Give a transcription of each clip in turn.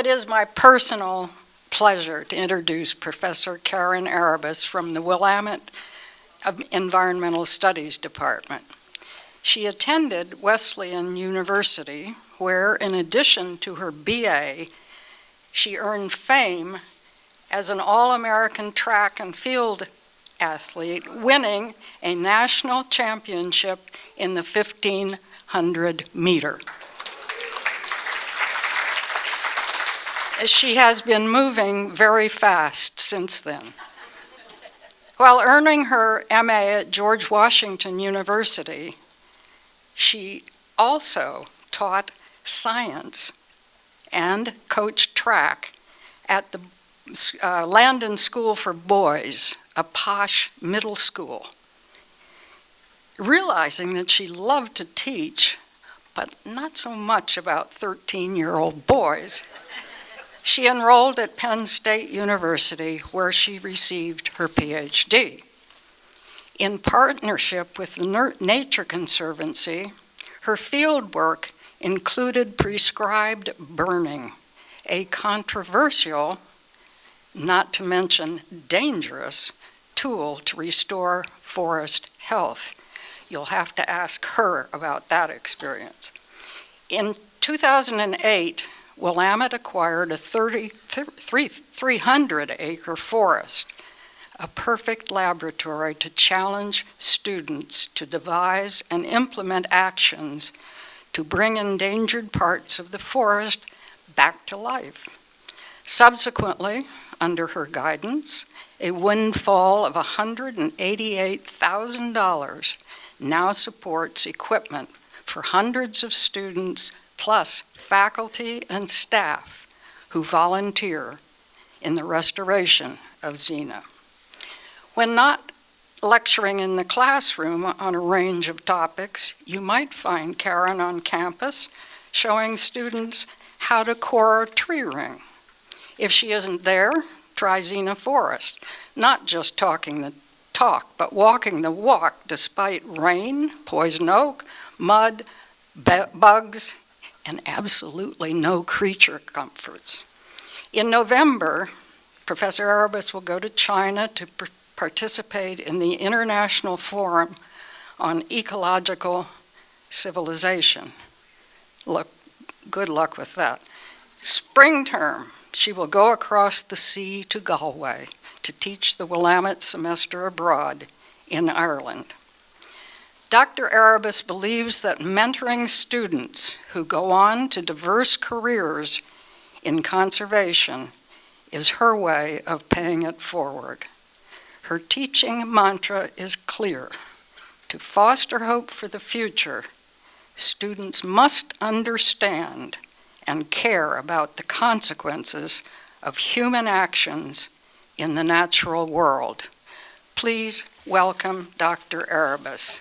it is my personal pleasure to introduce Professor Karen Erebus from the Willamette Environmental Studies Department. She attended Wesleyan University, where, in addition to her BA, she earned fame as an All-American track and field athlete, winning a national championship in the 1,500 meter. She has been moving very fast since then. While earning her MA at George Washington University, she also taught science and coached track at the Landon School for Boys, a posh middle school. Realizing that she loved to teach, but not so much about 13-year-old boys, she enrolled at Penn State University, where she received her PhD. In partnership with the Nature Conservancy, her field work included prescribed burning, a controversial, not to mention dangerous, tool to restore forest health. You'll have to ask her about that experience. In 2008, Willamette acquired a 300-acre forest, a perfect laboratory to challenge students to devise and implement actions to bring endangered parts of the forest back to life. Subsequently, under her guidance, a windfall of $188,000 now supports equipment for hundreds of students plus faculty and staff who volunteer in the restoration of Xena. When not lecturing in the classroom on a range of topics, you might find Karen on campus showing students how to core a tree ring. If she isn't there, try Xena Forest, not just talking the talk, but walking the walk despite rain, poison oak, mud, bugs, and absolutely no creature comforts. In November, Professor Erebus will go to China to participate in the International Forum on Ecological Civilization. Good luck with that. Spring term, she will go across the sea to Galway to teach the Willamette semester abroad in Ireland. Dr. Erebus believes that mentoring students who go on to diverse careers in conservation is her way of paying it forward. Her teaching mantra is clear. To foster hope for the future, students must understand and care about the consequences of human actions in the natural world. Please welcome Dr. Erebus.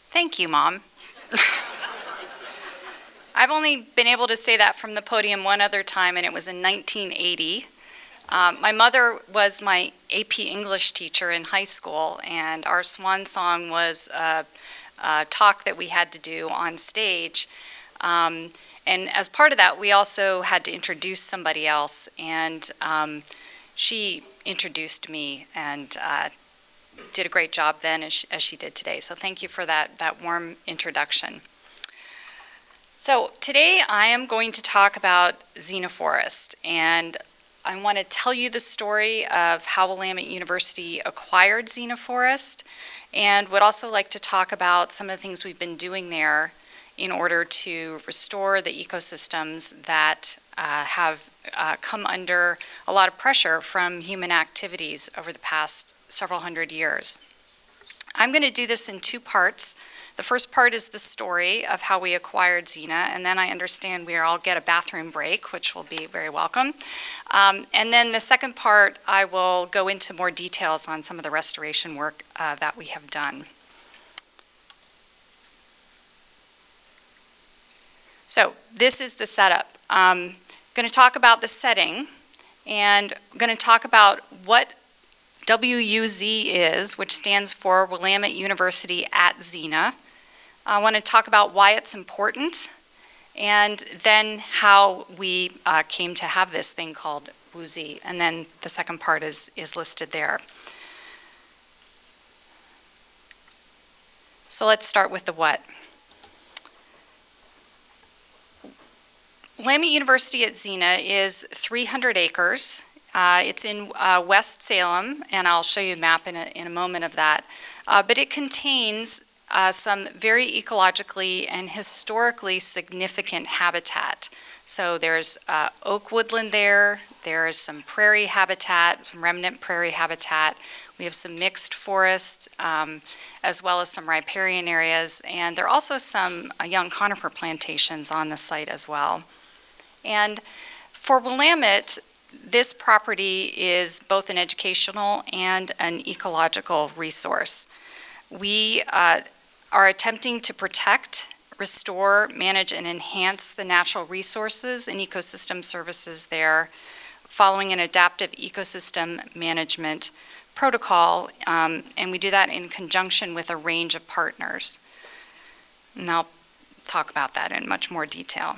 Thank you, Mom. I've only been able to say that from the podium one other time, and it was in 1980. My mother was my AP English teacher in high school, and our swan song was a talk that we had to do on stage. And as part of that, we also had to introduce somebody else, and she introduced me and did a great job then as she did today. So thank you for that warm introduction. So today I am going to talk about Xena Forest, and I want to tell you the story of how Willamette University acquired Xena Forest, and would also like to talk about some of the things we've been doing there in order to restore the ecosystems that have come under a lot of pressure from human activities over the past several hundred years. I'm going to do this in two parts. The first part is the story of how we acquired Xena, and then I understand we all get a bathroom break, which will be very welcome. And then the second part, I will go into more details on some of the restoration work that we have done. So this is the setup. I'm going to talk about the setting, and I'm going to talk about what WUZ is, which stands for Willamette University at Xena. I want to talk about why it's important, and then how we came to have this thing called WUZ, and then the second part is listed there. So let's start with the what. Willamette University at Xena is 300 acres. It's in West Salem, and I'll show you a map in a moment of that. But it contains some very ecologically and historically significant habitat. So there's oak woodland there, there's some prairie habitat, some remnant prairie habitat. We have some mixed forest, as well as some riparian areas, and there are also some young conifer plantations on the site as well. And for Willamette, this property is both an educational and an ecological resource. We are attempting to protect, restore, manage, and enhance the natural resources and ecosystem services there, following an adaptive ecosystem management protocol, and we do that in conjunction with a range of partners. And I'll talk about that in much more detail.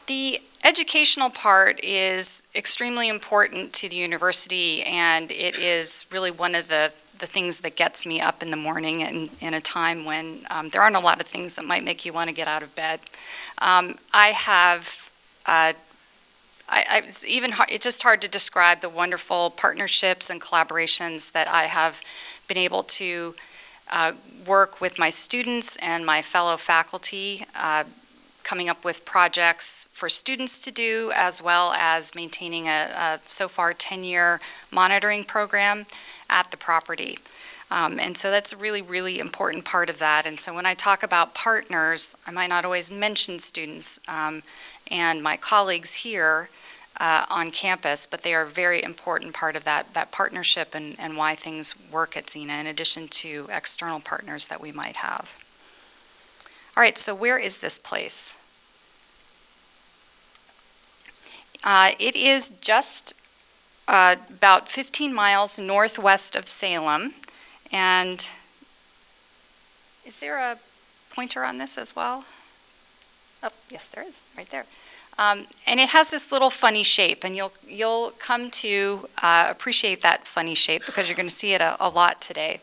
The educational part is extremely important to the university, and it is really one of the things that gets me up in the morning in a time when there aren't a lot of things that might make you want to get out of bed. It's just hard to describe the wonderful partnerships and collaborations that I have been able to work with my students and my fellow faculty, coming up with projects for students to do, as well as maintaining a so far 10-year monitoring program at the property. And so that's a really, really important part of that. And so when I talk about partners, I might not always mention students and my colleagues here on campus, but they are a very important part of that partnership and why things work at Xena, in addition to external partners that we might have. All right, so where is this place? It is just about 15 miles northwest of Salem. And is there a pointer on this as well? Oh, yes, there is, right there. And it has this little funny shape, and you'll come to appreciate that funny shape because you're going to see it a lot today.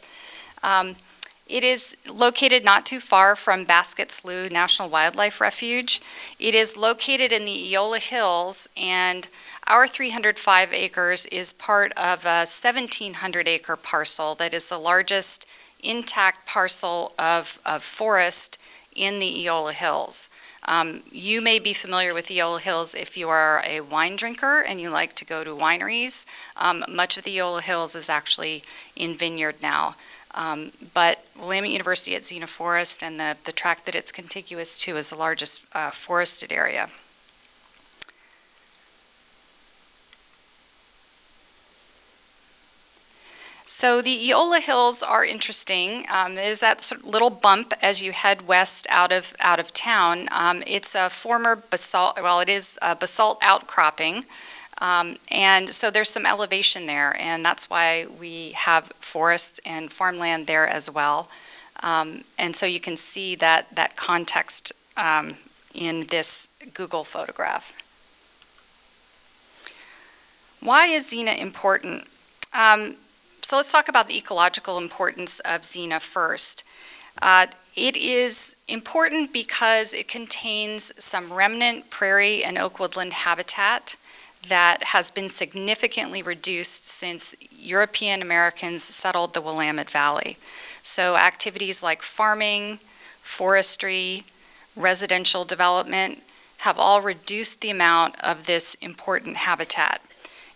It is located not too far from Basket Slough National Wildlife Refuge. It is located in the Eola Hills, and our 305 acres is part of a 1,700-acre parcel that is the largest intact parcel of forest in the Eola Hills. You may be familiar with the Eola Hills if you are a wine drinker and you like to go to wineries. Much of the Eola Hills is actually in vineyard now. But Willamette University at Xena Forest and the tract that it's contiguous to is the largest forested area. So the Eola Hills are interesting. It is that sort of little bump as you head west out of town. It's a former basalt, well, it is a basalt outcropping. And so there's some elevation there, and that's why we have forests and farmland there as well. And so you can see that context in this Google photograph. Why is Xena important? So let's talk about the ecological importance of Xena first. It is important because it contains some remnant prairie and oak woodland habitat that has been significantly reduced since European Americans settled the Willamette Valley. So activities like farming, forestry, residential development have all reduced the amount of this important habitat.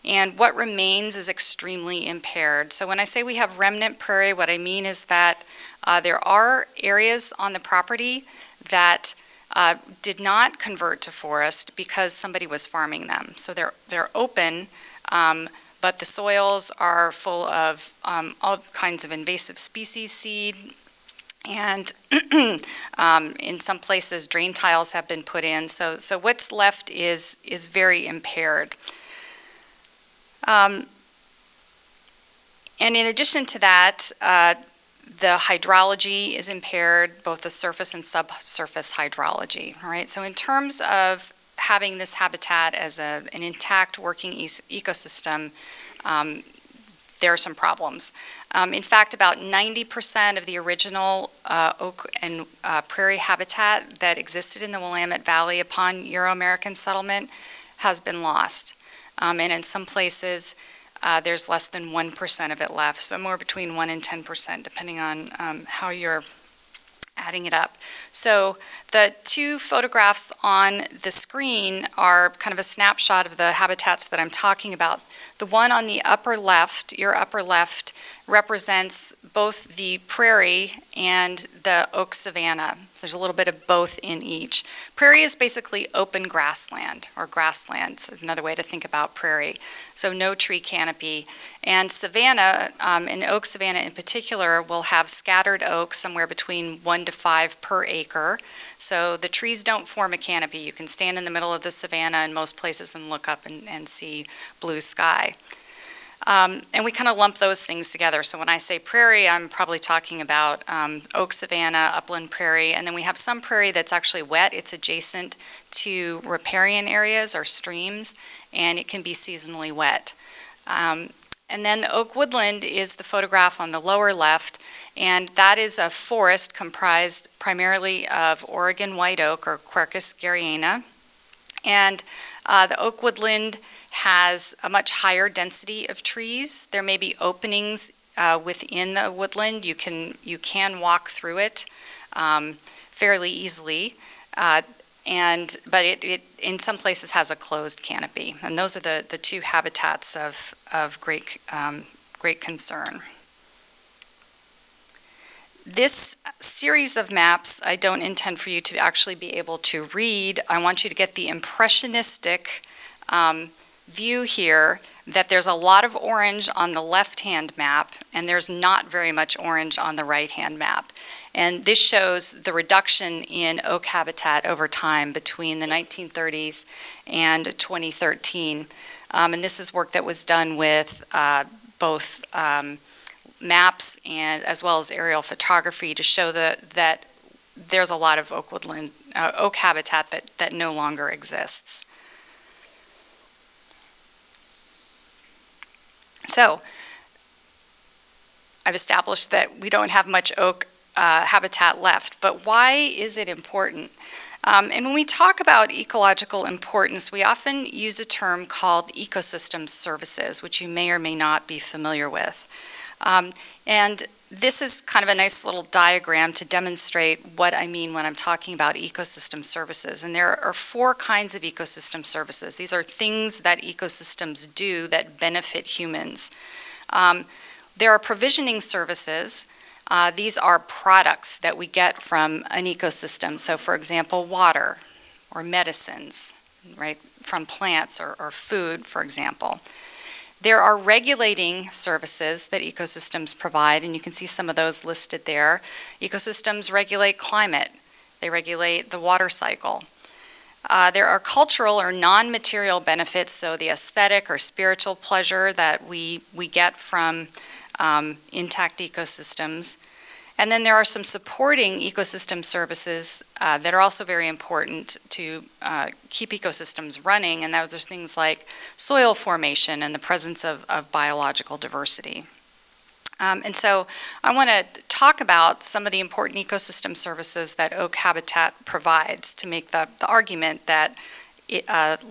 And what remains is extremely impaired. So when I say we have remnant prairie, what I mean is that there are areas on the property that did not convert to forest because somebody was farming them. So they're open, but the soils are full of all kinds of invasive species seed, And in some places, drain tiles have been put in. So what's left is very impaired. And in addition to that, the hydrology is impaired, both the surface and subsurface hydrology. All right. So in terms of having this habitat as an intact working ecosystem, there are some problems. In fact, about 90% of the original oak and prairie habitat that existed in the Willamette Valley upon Euro-American settlement has been lost. And in some places, there's less than 1% of it left, so more between 1 and 10%, depending on how you're adding it up. So the two photographs on the screen are kind of a snapshot of the habitats that I'm talking about. The one on the upper left, your upper left, represents both the prairie and the oak savanna. There's a little bit of both in each. Prairie is basically open grassland, or grassland, so another way to think about prairie. So no tree canopy. And savanna, and oak savanna in particular, will have scattered oak somewhere between 1 to 5 per acre. So the trees don't form a canopy. You can stand in the middle of the savanna in most places and look up and see blue sky. And we kind of lump those things together. So when I say prairie, I'm probably talking about oak savanna, upland prairie, and then we have some prairie that's actually wet. It's adjacent to riparian areas or streams, and it can be seasonally wet. And then the oak woodland is the photograph on the lower left, and that is a forest comprised primarily of Oregon white oak, or Quercus garryana. And the oak woodland has a much higher density of trees. There may be openings within the woodland. You can walk through it fairly easily, but it in some places has a closed canopy. And those are the two habitats of great concern. This series of maps, I don't intend for you to actually be able to read. I want you to get the impressionistic view here that there's a lot of orange on the left-hand map, and there's not very much orange on the right-hand map. And this shows the reduction in oak habitat over time between the 1930s and 2013. And this is work that was done with both maps and as well as aerial photography to show that there's a lot of oak woodland, oak habitat that no longer exists. So I've established that we don't have much oak habitat left, but why is it important? And when we talk about ecological importance, we often use a term called ecosystem services, which you may or may not be familiar with. And this is kind of a nice little diagram to demonstrate what I mean when I'm talking about ecosystem services. And there are 4 kinds of ecosystem services. These are things that ecosystems do that benefit humans. There are provisioning services. These are products that we get from an ecosystem. So for example, water or medicines, right, from plants or food, for example. There are regulating services that ecosystems provide, and you can see some of those listed there. Ecosystems regulate climate. They regulate the water cycle. There are cultural or non-material benefits, so the aesthetic or spiritual pleasure that we get from intact ecosystems. And then there are some supporting ecosystem services that are also very important to keep ecosystems running, and those are things like soil formation and the presence of biological diversity. And so I want to talk about some of the important ecosystem services that oak habitat provides to make the argument that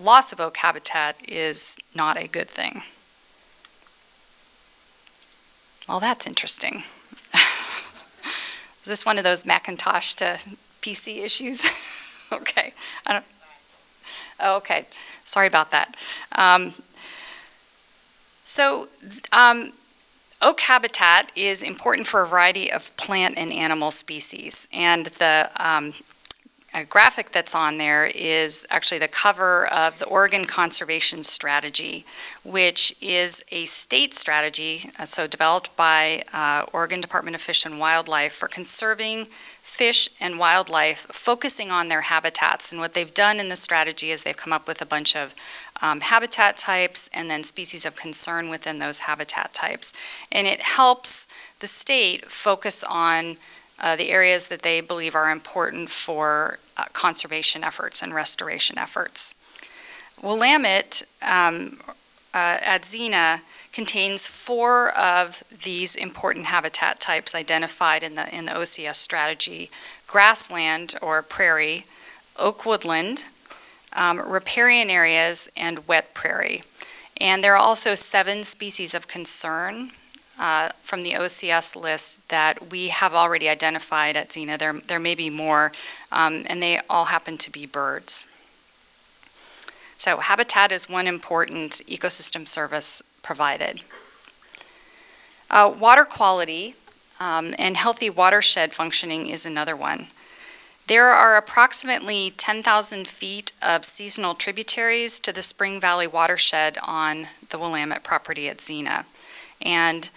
loss of oak habitat is not a good thing. Well, that's interesting. Is this one of those Macintosh to PC issues? Okay. Okay. Sorry about that. Oak habitat is important for a variety of plant and animal species, and the graphic that's on there is actually the cover of the Oregon Conservation Strategy, which is a state strategy, so developed by Oregon Department of Fish and Wildlife for conserving fish and wildlife, focusing on their habitats. And what they've done in the strategy is they've come up with a bunch of habitat types and then species of concern within those habitat types. And it helps the state focus on the areas that they believe are important for conservation efforts and restoration efforts. Willamette at Xena contains 4 of these important habitat types identified in the OCS strategy: grassland or prairie, oak woodland, riparian areas, and wet prairie. And there are also 7 species of concern from the OCS list that we have already identified at Xena. There may be more, and they all happen to be birds. So habitat is one important ecosystem service provided. Water quality and healthy watershed functioning is another one. There are approximately 10,000 feet of seasonal tributaries to the Spring Valley watershed on the Willamette property at Xena. And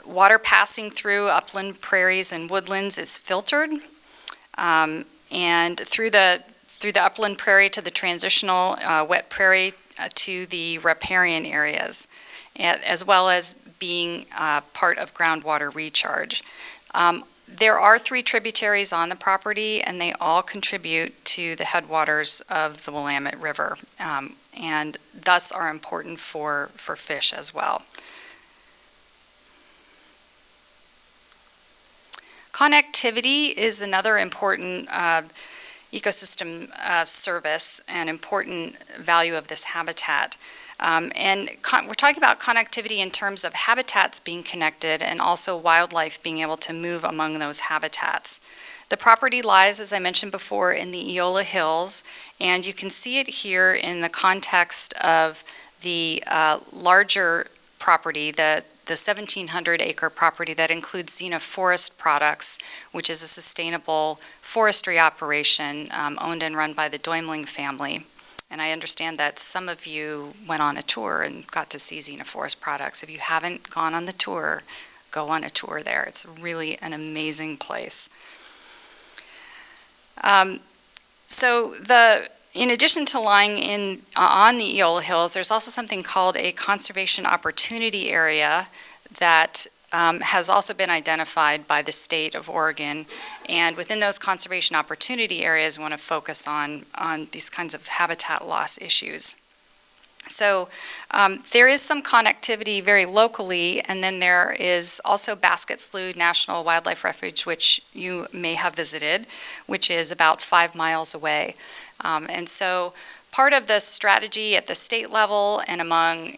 water passing through upland prairies and woodlands is filtered, and through the upland prairie to the transitional wet prairie to the riparian areas, as well as being part of groundwater recharge. There are 3 tributaries on the property, and they all contribute to the headwaters of the Willamette River, and thus are important for fish as well. Connectivity is another important ecosystem service and important value of this habitat. And we're talking about connectivity in terms of habitats being connected and also wildlife being able to move among those habitats. The property lies, as I mentioned before, in the Eola Hills, and you can see it here in the context of the larger property, the 1,700-acre property that includes Xena Forest Products, which is a sustainable forestry operation owned and run by the Doimling family. And I understand that some of you went on a tour and got to see Xena Forest Products. If you haven't gone on the tour, go on a tour there. It's really an amazing place. In addition to lying on the Eola Hills, there's also something called a conservation opportunity area that has also been identified by the state of Oregon. And within those conservation opportunity areas, we want to focus on these kinds of habitat loss issues. So there is some connectivity very locally, and then there is also Basket Slough National Wildlife Refuge, which you may have visited, which is about 5 miles away. And so part of the strategy at the state level and among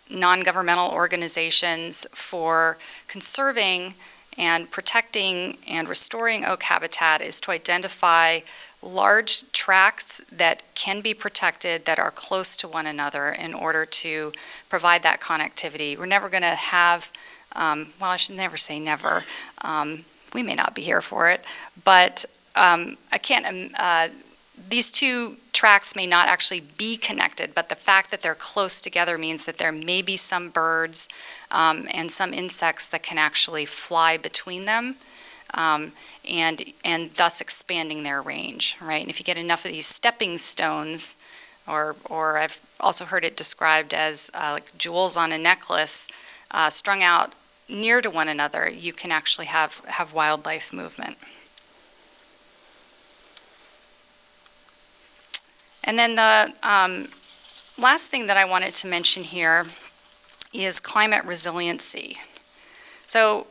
non-governmental organizations for conserving and protecting and restoring oak habitat is to identify large tracts that can be protected that are close to one another in order to provide that connectivity. We're never going to have, well, I should never say never. We may not be here for it, but these 2 tracts may not actually be connected, but the fact that they're close together means that there may be some birds and some insects that can actually fly between them, and thus expanding their range, right? And if you get enough of these stepping stones, or I've also heard it described as like jewels on a necklace, strung out near to one another, you can actually have wildlife movement. And then the last thing that I wanted to mention here is climate resiliency. So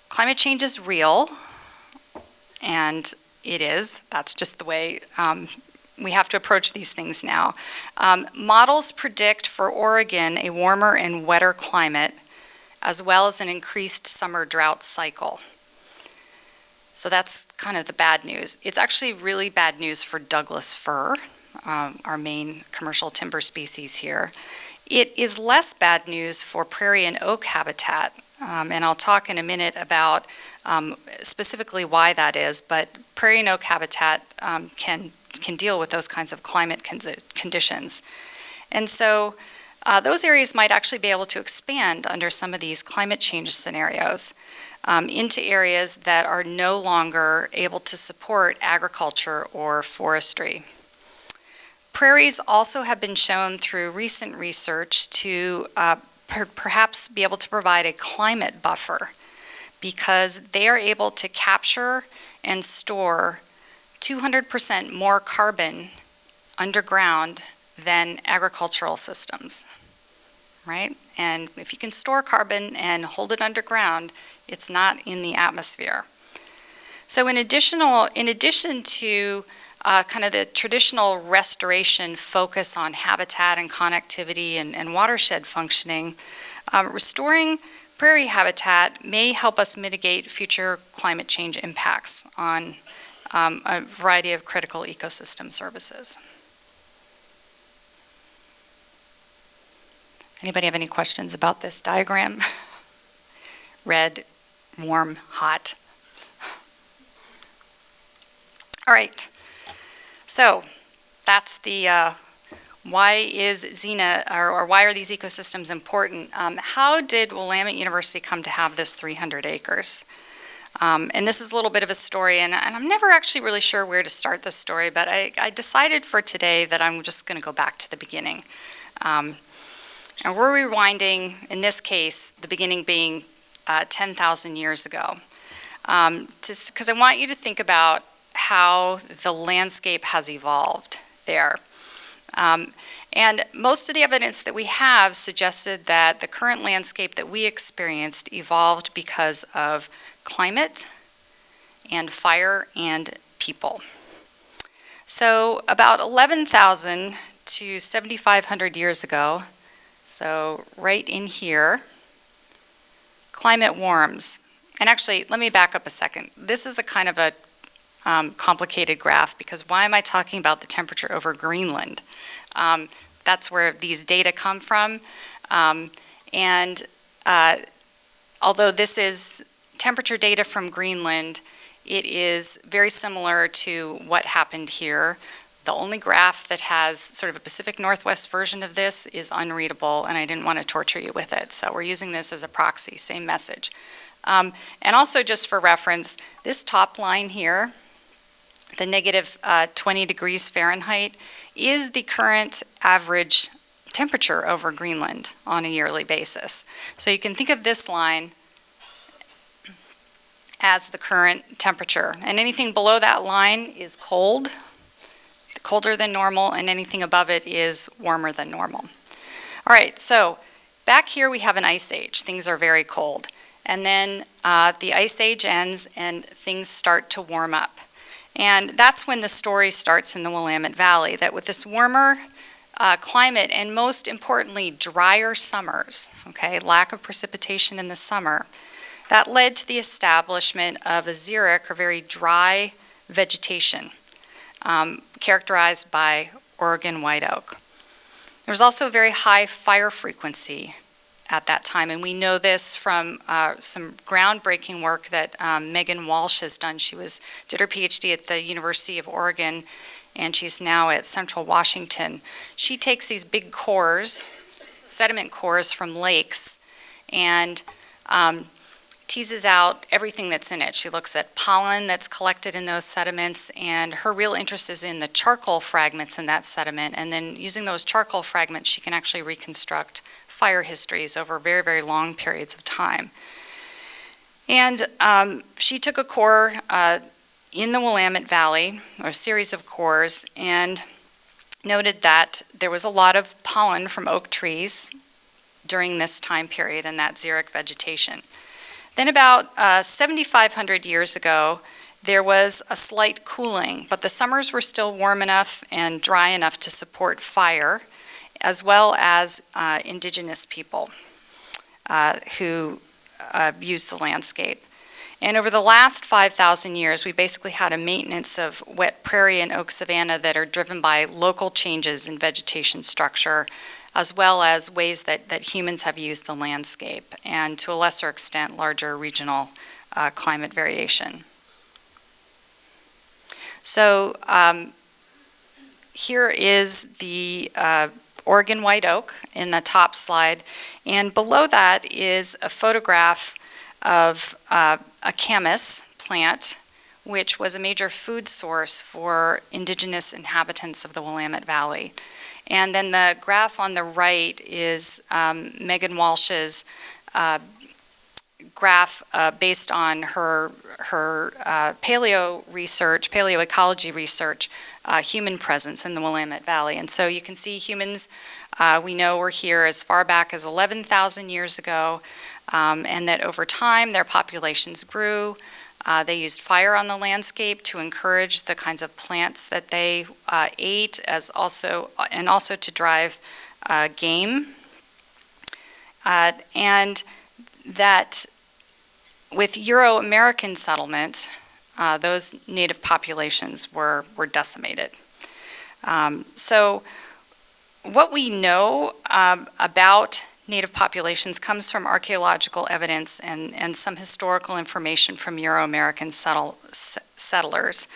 climate change is real, and it is. That's just the way we have to approach these things now. Models predict for Oregon a warmer and wetter climate, as well as an increased summer drought cycle. So that's kind of the bad news. It's actually really bad news for Douglas fir, our main commercial timber species here. It is less bad news for prairie and oak habitat, and I'll talk in a minute about specifically why that is, but prairie and oak habitat can deal with those kinds of climate conditions. And so those areas might actually be able to expand under some of these climate change scenarios into areas that are no longer able to support agriculture or forestry. Prairies also have been shown through recent research to perhaps be able to provide a climate buffer because they are able to capture and store 200% more carbon underground than agricultural systems, right? And if you can store carbon and hold it underground, it's not in the atmosphere. So in addition to kind of the traditional restoration focus on habitat and connectivity and watershed functioning, restoring prairie habitat may help us mitigate future climate change impacts on a variety of critical ecosystem services. Anybody have any questions about this diagram? Red, warm, hot. All right. So that's the why is Xena, or why are these ecosystems important? How did Willamette University come to have this 300 acres? And this is a little bit of a story, and I'm never actually really sure where to start this story, but I decided for today that I'm just going to go back to the beginning. And we're rewinding, in this case, the beginning being 10,000 years ago, because I want you to think about how the landscape has evolved there. And most of the evidence that we have suggested that the current landscape that we experienced evolved because of climate and fire and people. So about 11,000 to 7,500 years ago, so right in here, climate warms. And actually, let me back up a second. This is a kind of a complicated graph because why am I talking about the temperature over Greenland? That's where these data come from. Although this is temperature data from Greenland, it is very similar to what happened here. The only graph that has sort of a Pacific Northwest version of this is unreadable, and I didn't want to torture you with it. So we're using this as a proxy, same message. And also just for reference, this top line here, the negative 20 degrees Fahrenheit, is the current average temperature over Greenland on a yearly basis. So you can think of this line as the current temperature. And anything below that line is cold, colder than normal, and anything above it is warmer than normal. All right, so back here we have an ice age. Things are very cold. And then the ice age ends and things start to warm up. And that's when the story starts in the Willamette Valley, that with this warmer climate and most importantly drier summers, okay, lack of precipitation in the summer, that led to the establishment of a xeric, or very dry vegetation, characterized by Oregon white oak. There was also a very high fire frequency at that time, and we know this from some groundbreaking work that Megan Walsh has done. She did her PhD at the University of Oregon, and she's now at Central Washington. She takes these big cores, sediment cores from lakes, and teases out everything that's in it. She looks at pollen that's collected in those sediments, and her real interest is in the charcoal fragments in that sediment, and then using those charcoal fragments, she can actually reconstruct fire histories over very, very long periods of time. And she took a core in the Willamette Valley, or a series of cores, and noted that there was a lot of pollen from oak trees during this time period in that xeric vegetation. Then about 7,500 years ago, there was a slight cooling, but the summers were still warm enough and dry enough to support fire, as well as indigenous people who used the landscape. And over the last 5,000 years, we basically had a maintenance of wet prairie and oak savanna that are driven by local changes in vegetation structure, as well as ways that humans have used the landscape, and to a lesser extent, larger regional climate variation. So here is the Oregon white oak in the top slide, and below that is a photograph of a camas plant, which was a major food source for indigenous inhabitants of the Willamette Valley. And then the graph on the right is Megan Walsh's graph based on her paleoecology research, human presence in the Willamette Valley. And so you can see humans, we know were here as far back as 11,000 years ago, and that over time their populations grew. They used fire on the landscape to encourage the kinds of plants that they ate, and also to drive game. And that with Euro-American settlement, those native populations were decimated. So what we know about native populations comes from archaeological evidence and some historical information from Euro-American settlers.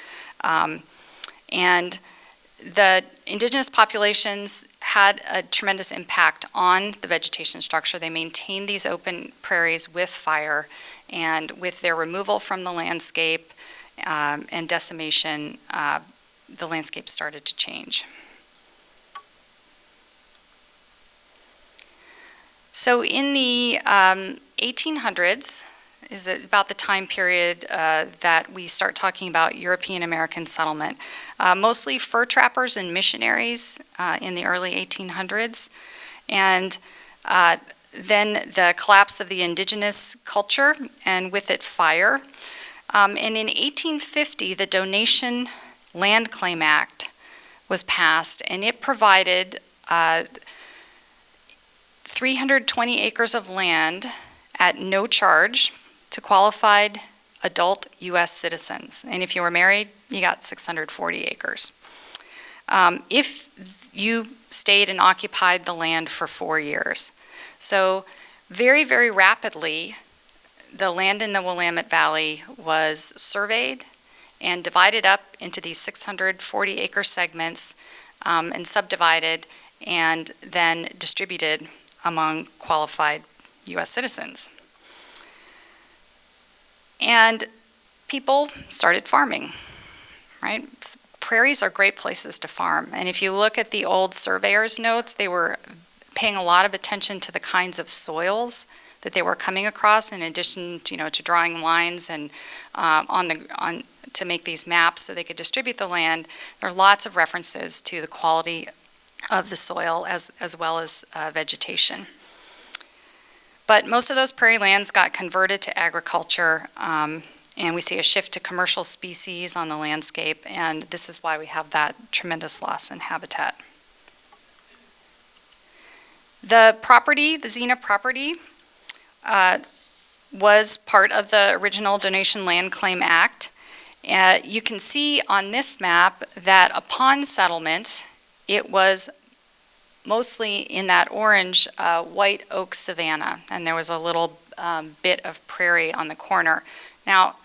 And the indigenous populations had a tremendous impact on the vegetation structure. They maintained these open prairies with fire, and with their removal from the landscape and decimation, the landscape started to change. So in the 1800s is about the time period that we start talking about European American settlement. Mostly fur trappers and missionaries in the early 1800s. And then the collapse of the indigenous culture, and with it fire. And in 1850, the Donation Land Claim Act was passed, and it provided 320 acres of land at no charge to qualified adult U.S. citizens. And if you were married, you got 640 acres. If you stayed and occupied the land for 4 years. So very, very rapidly, the land in the Willamette Valley was surveyed and divided up into these 640 acre segments and subdivided and then distributed among qualified U.S. citizens. And people started farming, right? Prairies are great places to farm. And if you look at the old surveyor's notes, they were paying a lot of attention to the kinds of soils that they were coming across, in addition to, to drawing lines and to make these maps so they could distribute the land. There are lots of references to the quality of the soil as well as vegetation. But most of those prairie lands got converted to agriculture, and we see a shift to commercial species on the landscape, and this is why we have that tremendous loss in habitat. The property, the Xena property, was part of the original Donation Land Claim Act. You can see on this map that upon settlement, it was mostly in that orange white oak savanna, and there was a little bit of prairie on the corner. Now,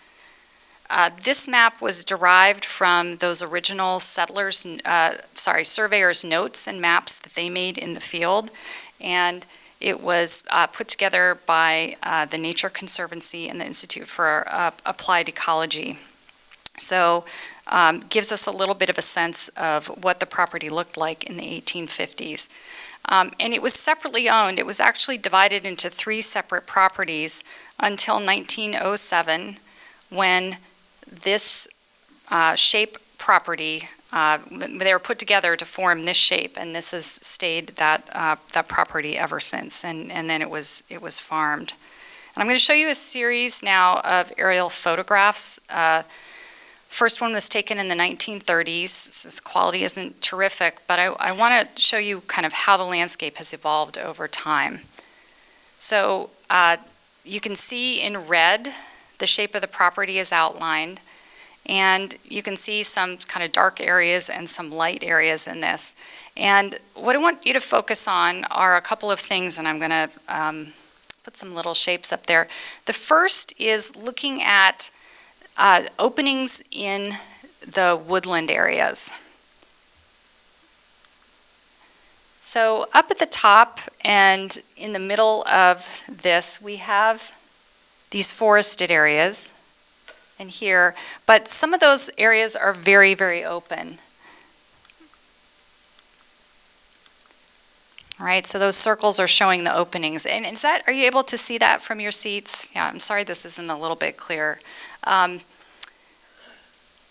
this map was derived from those original surveyors' notes and maps that they made in the field, and it was put together by the Nature Conservancy and the Institute for Applied Ecology. So gives us a little bit of a sense of what the property looked like in the 1850s. And it was separately owned. It was actually divided into 3 separate properties until 1907, when this shape property, they were put together to form this shape, and this has stayed that property ever since, and then it was farmed. And I'm going to show you a series now of aerial photographs. First one was taken in the 1930s. This quality isn't terrific, but I want to show you kind of how the landscape has evolved over time. So you can see in red the shape of the property is outlined, and you can see some kind of dark areas and some light areas in this. And what I want you to focus on are a couple of things, and I'm going to put some little shapes up there. The first is looking at openings in the woodland areas. So up at the top and in the middle of this, we have these forested areas, and here, but some of those areas are very, very open. All right, so those circles are showing the openings. And are you able to see that from your seats? Yeah, I'm sorry this isn't a little bit clear.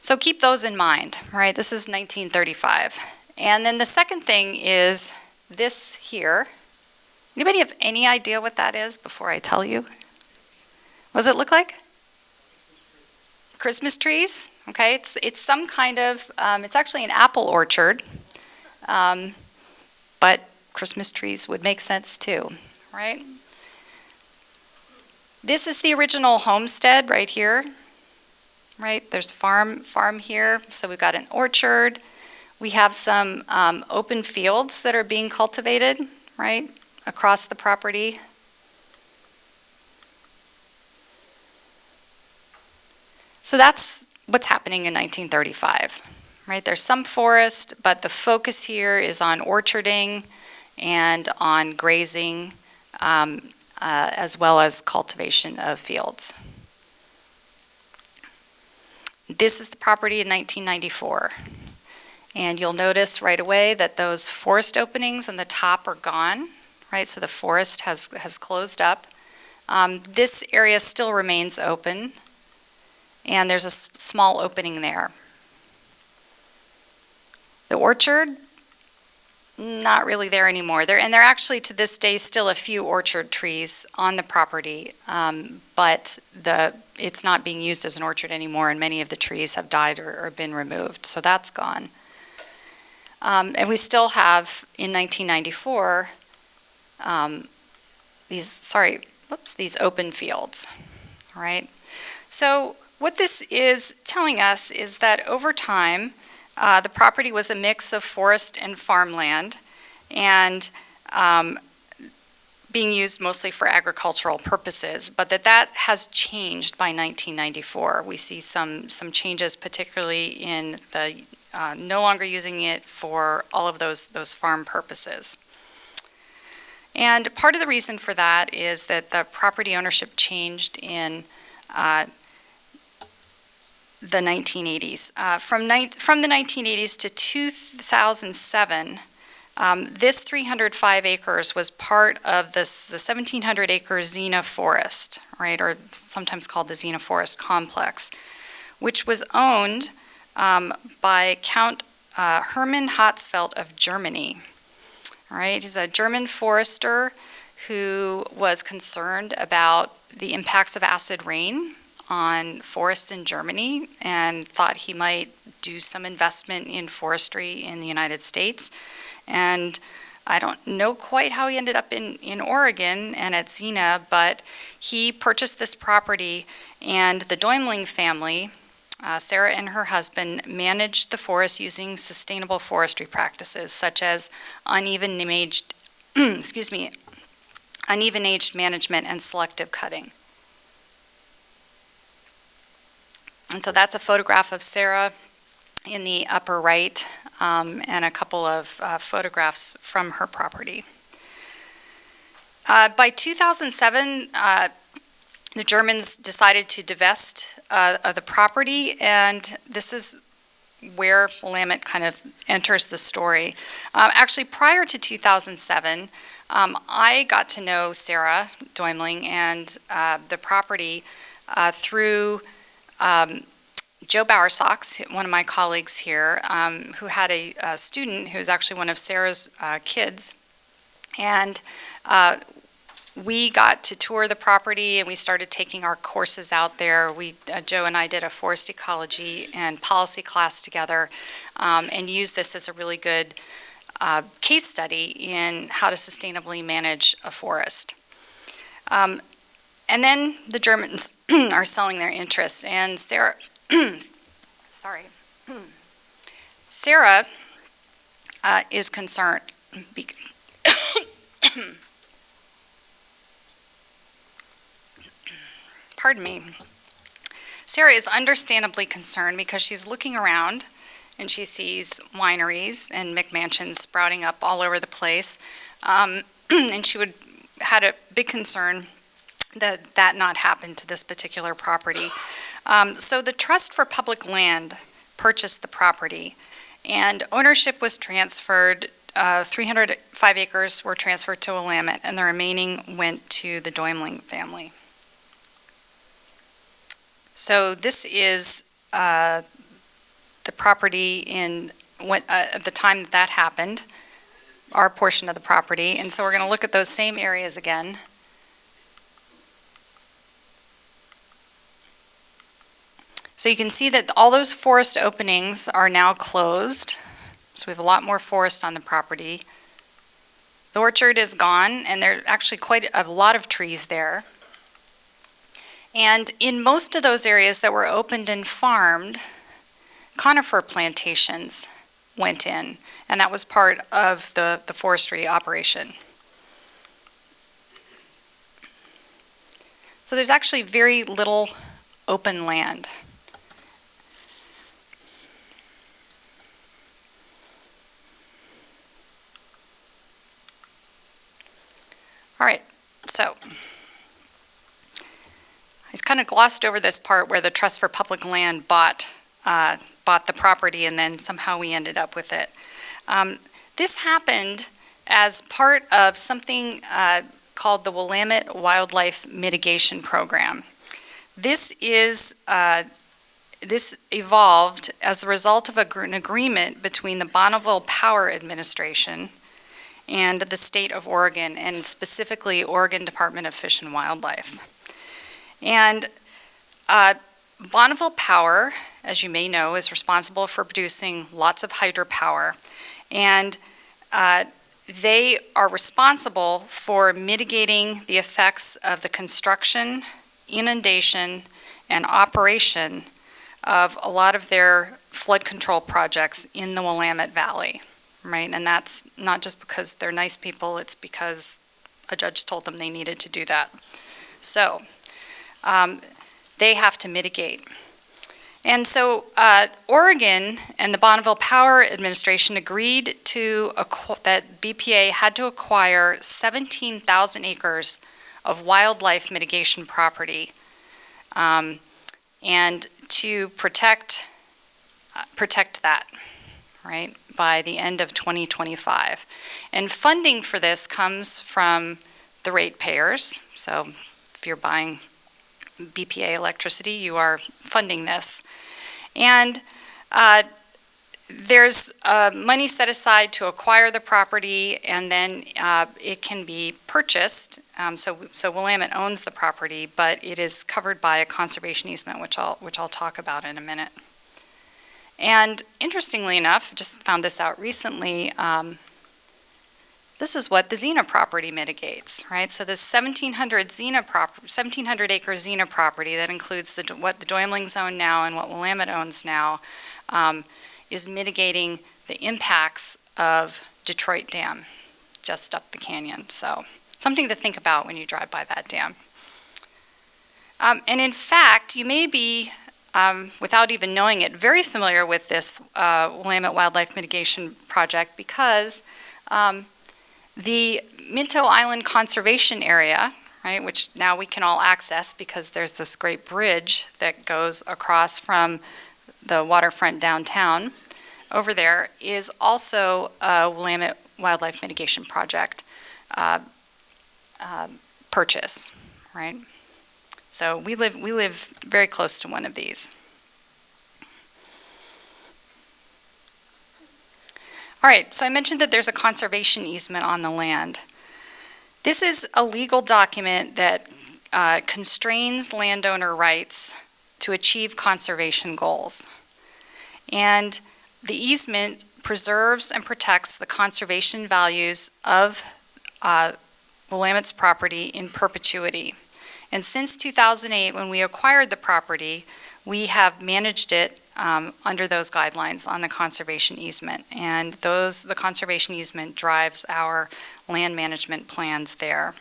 So keep those in mind, right? This is 1935. And then the second thing is this here. Anybody have any idea what that is before I tell you? What does it look like? Christmas trees. Okay, it's some kind of, it's actually an apple orchard, but Christmas trees would make sense too, right? This is the original homestead right here, right? There's farm here, so we've got an orchard. We have some open fields that are being cultivated, right, across the property. So that's what's happening in 1935, right? There's some forest, but the focus here is on orcharding and on grazing, as well as cultivation of fields. This is the property in 1994. And you'll notice right away that those forest openings on the top are gone, right? So the forest has closed up. This area still remains open, and there's a small opening there. The orchard, not really there anymore. There are actually to this day still a few orchard trees on the property, but it's not being used as an orchard anymore, and many of the trees have died or been removed, so that's gone. And we still have, in 1994, these open fields, all right? So what this is telling us is that over time, the property was a mix of forest and farmland, and being used mostly for agricultural purposes, but that has changed by 1994. We see some changes, particularly in the no longer using it for all of those farm purposes. And part of the reason for that is that the property ownership changed in the 1980s. From the 1980s to 2007, this 305 acres was part of the 1,700 acre Xena Forest, right, or sometimes called the Xena Forest Complex, which was owned by Count Hermann Hatzfeldt of Germany. All right, he's a German forester who was concerned about the impacts of acid rain on forests in Germany and thought he might do some investment in forestry in the United States. And I don't know quite how he ended up in Oregon and at Zena, but he purchased this property, and the Doimling family, Sarah and her husband, managed the forest using sustainable forestry practices such as uneven aged management and selective cutting. And so that's a photograph of Sarah in the upper right, and a couple of photographs from her property. By 2007, the Germans decided to divest of the property, and this is where Willamette kind of enters the story. Actually, prior to 2007, I got to know Sarah Doimling and the property through Joe Bowersox, one of my colleagues here, who had a student who was actually one of Sarah's kids. And we got to tour the property, and we started taking our courses out there. Joe and I did a forest ecology and policy class together, and used this as a really good case study in how to sustainably manage a forest. And then the Germans are selling their interest, and Sarah, Sarah is concerned. pardon me. Sarah is understandably concerned because she's looking around and she sees wineries and McMansions sprouting up all over the place. And she had a big concern that that not happen to this particular property. So the Trust for Public Land purchased the property, and ownership was transferred. 305 acres were transferred to Willamette, and the remaining went to the Doimling family. So this is the property at the time that happened, our portion of the property, and so we're going to look at those same areas again. So you can see that all those forest openings are now closed. So we have a lot more forest on the property. The orchard is gone, and there are actually quite a lot of trees there. And in most of those areas that were opened and farmed, conifer plantations went in, and that was part of the forestry operation. So there's actually very little open land. All right, so I kind of glossed over this part where the Trust for Public Land bought the property, and then somehow we ended up with it. This happened as part of something called the Willamette Wildlife Mitigation Program. This evolved as a result of an agreement between the Bonneville Power Administration and the state of Oregon, and specifically Oregon Department of Fish and Wildlife. And Bonneville Power, as you may know, is responsible for producing lots of hydropower, and they are responsible for mitigating the effects of the construction, inundation, and operation of a lot of their flood control projects in the Willamette Valley. Right, and that's not just because they're nice people, it's because a judge told them they needed to do that. So they have to mitigate. And so Oregon and the Bonneville Power Administration agreed to that BPA had to acquire 17,000 acres of wildlife mitigation property and to protect that, right, by the end of 2025. And funding for this comes from the ratepayers. So if you're buying BPA electricity, you are funding this. And there's money set aside to acquire the property, and then it can be purchased. So Willamette owns the property, but it is covered by a conservation easement, which I'll talk about in a minute. And interestingly enough, just found this out recently, this is what the Xena property mitigates, right? So this 1,700 acre Xena property that includes what the Doimlings own now and what Willamette owns now is mitigating the impacts of Detroit Dam just up the canyon. So something to think about when you drive by that dam. And in fact, you may be without even knowing it, very familiar with this Willamette Wildlife Mitigation Project because the Minto Island Conservation Area, right, which now we can all access because there's this great bridge that goes across from the waterfront downtown over there, is also a Willamette Wildlife Mitigation Project purchase, right? So we live very close to one of these. All right, so I mentioned that there's a conservation easement on the land. This is a legal document that constrains landowner rights to achieve conservation goals. And the easement preserves and protects the conservation values of Willamette's property in perpetuity. And since 2008, when we acquired the property, we have managed it under those guidelines on the conservation easement. And the conservation easement drives our land management plans there.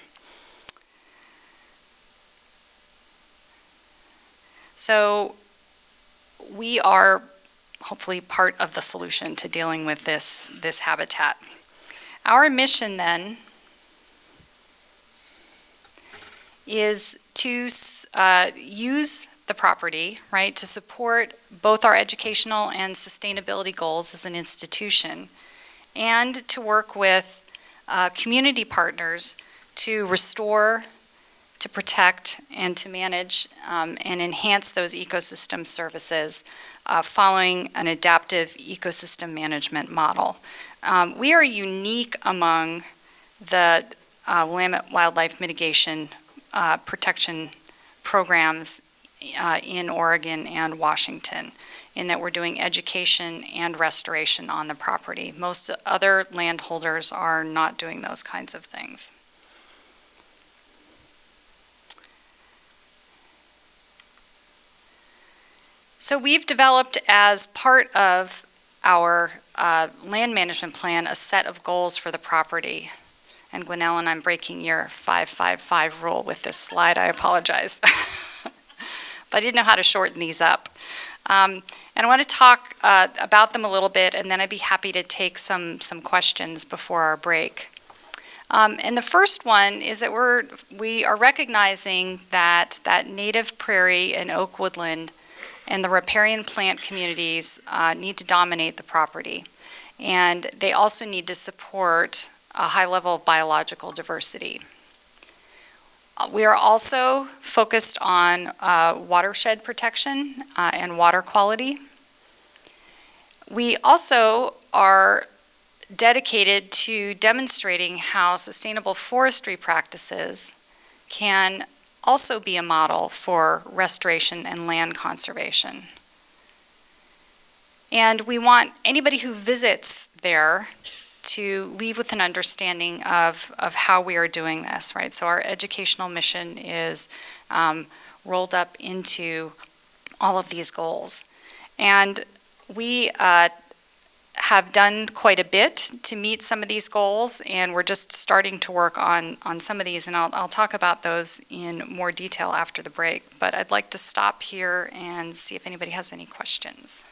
So we are hopefully part of the solution to dealing with this habitat. Our mission then is to use the property, right, to support both our educational and sustainability goals as an institution, and to work with community partners to restore, to protect, and to manage and enhance those ecosystem services following an adaptive ecosystem management model. We are unique among the Willamette wildlife mitigation protection programs in Oregon and Washington, in that we're doing education and restoration on the property. Most other landholders are not doing those kinds of things. So we've developed, as part of our land management plan, a set of goals for the property. And Gwinnellen, I'm breaking your 5-5-5 rule with this slide. I apologize. But I didn't know how to shorten these up. And I want to talk about them a little bit, and then I'd be happy to take some questions before our break. And the first one is that we are recognizing that native prairie and oak woodland and the riparian plant communities need to dominate the property. And they also need to support a high level of biological diversity. We are also focused on watershed protection and water quality. We also are dedicated to demonstrating how sustainable forestry practices can also be a model for restoration and land conservation. And we want anybody who visits there to leave with an understanding of how we are doing this, right? So our educational mission is rolled up into all of these goals. And we have done quite a bit to meet some of these goals, and we're just starting to work on some of these, and I'll talk about those in more detail after the break. But I'd like to stop here and see if anybody has any questions.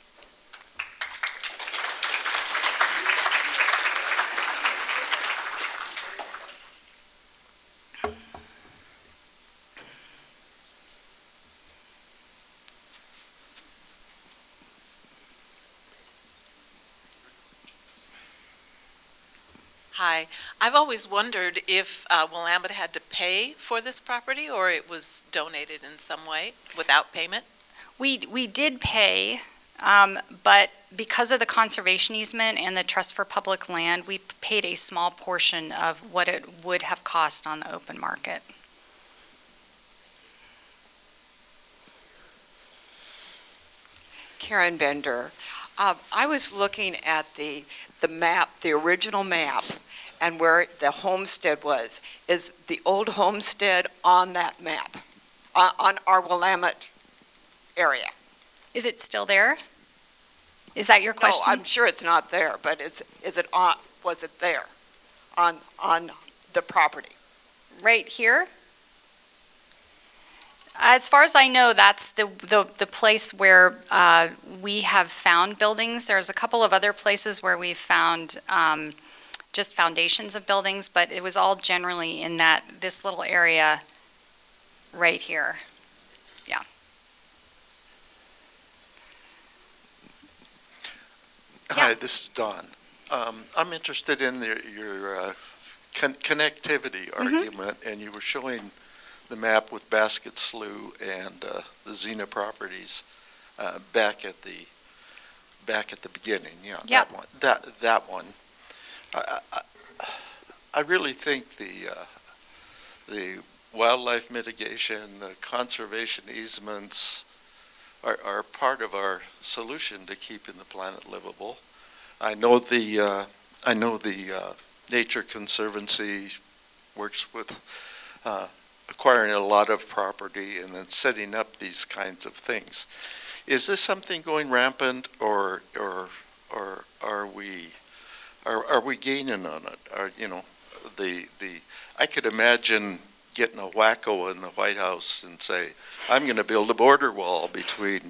Hi. I've always wondered if Willamette had to pay for this property, or it was donated in some way without payment? We did pay, but because of the conservation easement and the trust for public land, we paid a small portion of what it would have cost on the open market. Karen Bender. I was looking at the map, the original map, and where the homestead was. Is the old homestead on that map, on our Willamette area? Is it still there? Is that your question? No, I'm sure it's not there, but is it on? Was it there on the property? Right here? As far as I know, that's the place where we have found buildings. There's a couple of other places where we've found just foundations of buildings, but it was all generally in this little area right here. Yeah. Hi, this is Don. I'm interested in your connectivity argument, and you were showing the map with Basket Slough and the Xena properties back at the beginning. Yeah, Yep. that one. I really think the wildlife mitigation, the conservation easements are part of our solution to keeping the planet livable. I know the Nature Conservancy works with acquiring a lot of property and then setting up these kinds of things. Is this something going rampant, or are we gaining on it? I could imagine getting a wacko in the White House and say, I'm going to build a border wall between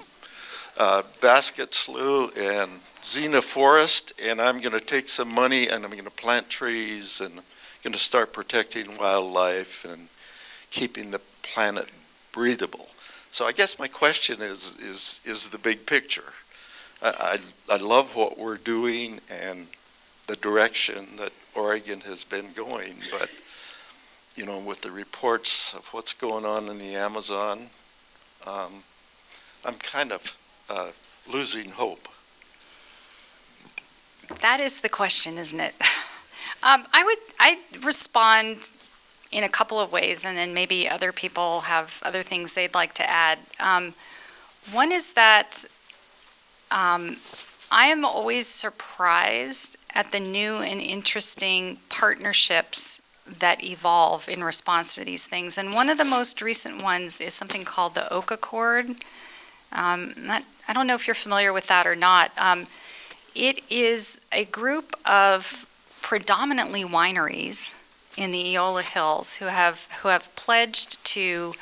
Basket Slough and Xena Forest, and I'm going to take some money and I'm going to plant trees and going to start protecting wildlife and keeping the planet breathable. So I guess my question is the big picture. I love what we're doing and the direction that Oregon has been going, but you know, with the reports of what's going on in the Amazon, I'm kind of losing hope. That is the question, isn't it? I'd respond in a couple of ways, and then maybe other people have other things they'd like to add. One is that I am always surprised at the new and interesting partnerships that evolve in response to these things. And one of the most recent ones is something called the Oak Accord. I don't know if you're familiar with that or not. It is a group of predominantly wineries in the Eola Hills who have pledged to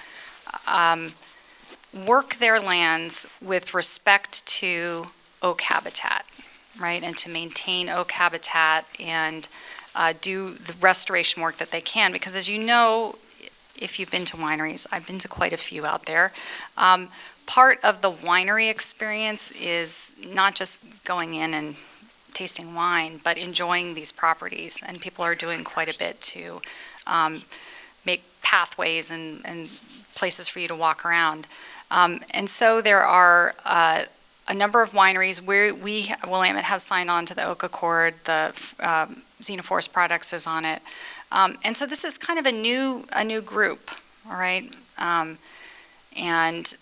work their lands with respect to oak habitat, right, and to maintain oak habitat and do the restoration work that they can. Because as you know, if you've been to wineries, I've been to quite a few out there, part of the winery experience is not just going in and tasting wine, but enjoying these properties. And people are doing quite a bit to make pathways and places for you to walk around. And so there are a number of wineries where Willamette has signed on to the Oak Accord, the Xena Forest Products is on it. And so this is kind of a new group, all right? And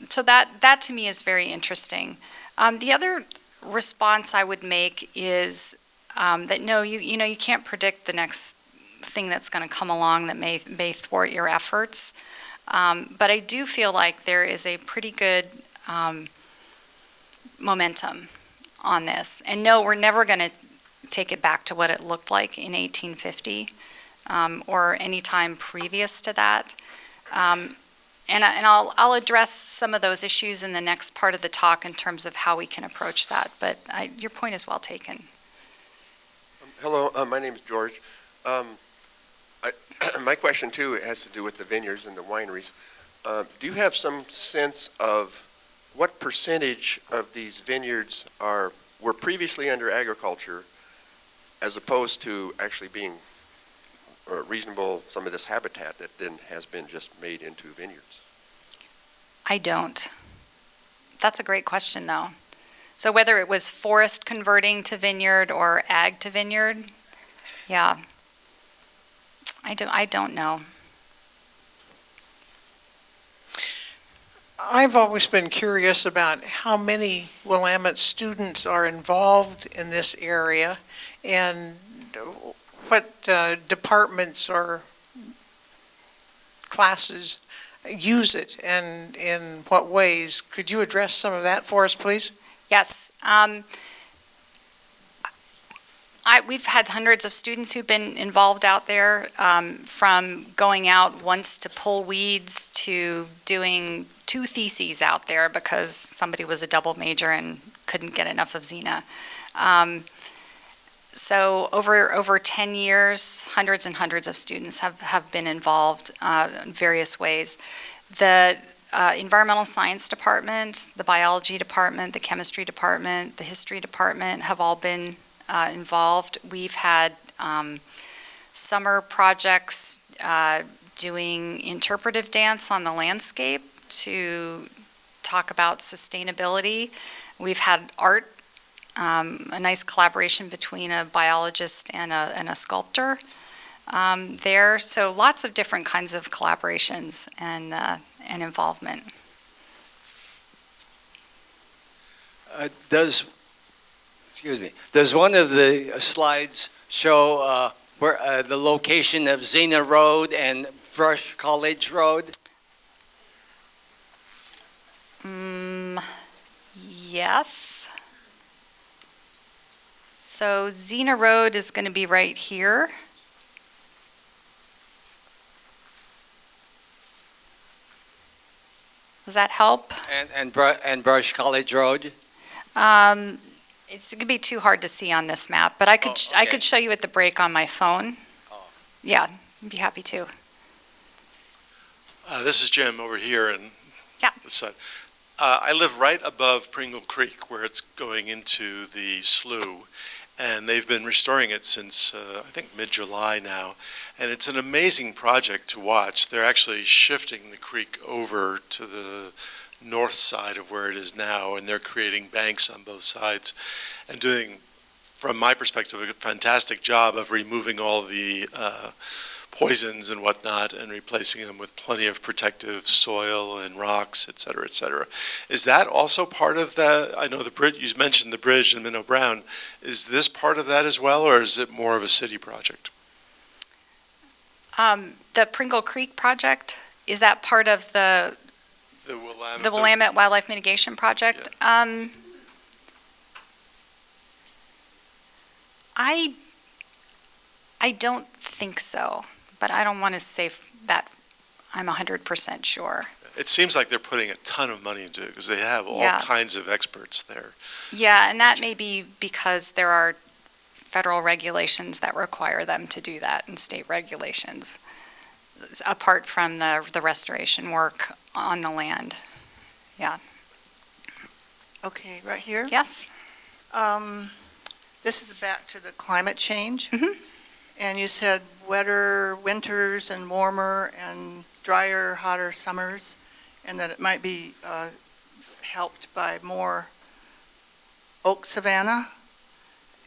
so that to me is very interesting. The other response I would make is that no, you can't predict the next thing that's going to come along that may thwart your efforts. But I do feel like there is a pretty good momentum on this. And no, we're never going to take it back to what it looked like in 1850 or any time previous to that. And I'll address some of those issues in the next part of the talk in terms of how we can approach that. But your point is well taken. Hello, my name is George. My question too has to do with the vineyards and the wineries. Do you have some sense of what percentage of these vineyards were previously under agriculture as opposed to actually being reasonable, some of this habitat that then has been just made into vineyards? I don't. That's a great question, though. So whether it was forest converting to vineyard or ag to vineyard, yeah, I don't know. I've always been curious about how many Willamette students are involved in this area and what departments or classes use it and in what ways. Could you address some of that for us, please? Yes. We've had hundreds of students who've been involved out there, from going out once to pull weeds to doing 2 theses out there because somebody was a double major and couldn't get enough of Xena. So over 10 years, hundreds and hundreds of students have been involved in various ways. The environmental science department, the biology department, the chemistry department, the history department have all been involved. We've had summer projects doing interpretive dance on the landscape to talk about sustainability. We've had art, a nice collaboration between a biologist and a sculptor there. So lots of different kinds of collaborations and involvement. Does one of the slides show where the location of Xena Road and Brush College Road? Yes. So Xena Road is going to be right here. Does that help? And Brush College Road? It's going to be too hard to see on this map, but I could, I okay. could show you at the break on my phone. Oh. Yeah, I'd be happy to. This is Jim over here and Yeah. this side. I live right above Pringle Creek where it's going into the slough, and they've been restoring it since I think mid-July now, and it's an amazing project to watch. They're actually shifting the creek over to the north side of where it is now, and they're creating banks on both sides and doing, from my perspective, a fantastic job of removing all the poisons and whatnot and replacing them with plenty of protective soil and rocks, et cetera, et cetera. Is that also part of that? I know the bridge, you mentioned the bridge in Minnow Brown. Is this part of that as well, or is it more of a city project? The Pringle Creek project, is that part of the The Willamette Wildlife Mitigation Project? I don't think so, but I don't want to say that I'm 100% sure. It seems like they're putting a ton of money into it because they have all Yeah. kinds of experts there. Yeah, and that may be because there are federal regulations that require them to do that, and state regulations, apart from the restoration work on the land. Okay, right here. Yes? This is back to the climate change. Mhm. And you said wetter winters and warmer and drier, hotter summers, and that it might be helped by more oak savanna.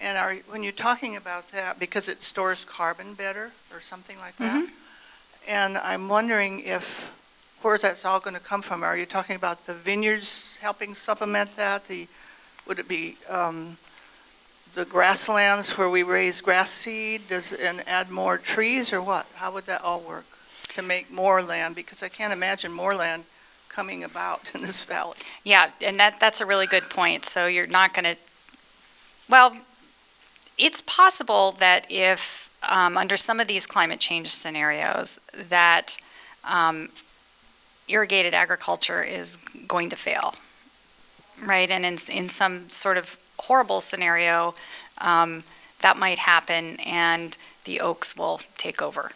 And when you're talking about that, because it stores carbon better or something like that, and I'm wondering where that's all going to come from. Are you talking about the vineyards helping supplement that? Would it be the grasslands where we raise grass seed and add more trees, or what? How would that all work to make more land? Because I can't imagine more land coming about in this valley. Yeah, and that's a really good point. So you're not going to, well, it's possible that if, under some of these climate change scenarios, that irrigated agriculture is going to fail, right? And in some sort of horrible scenario, that might happen and the oaks will take over.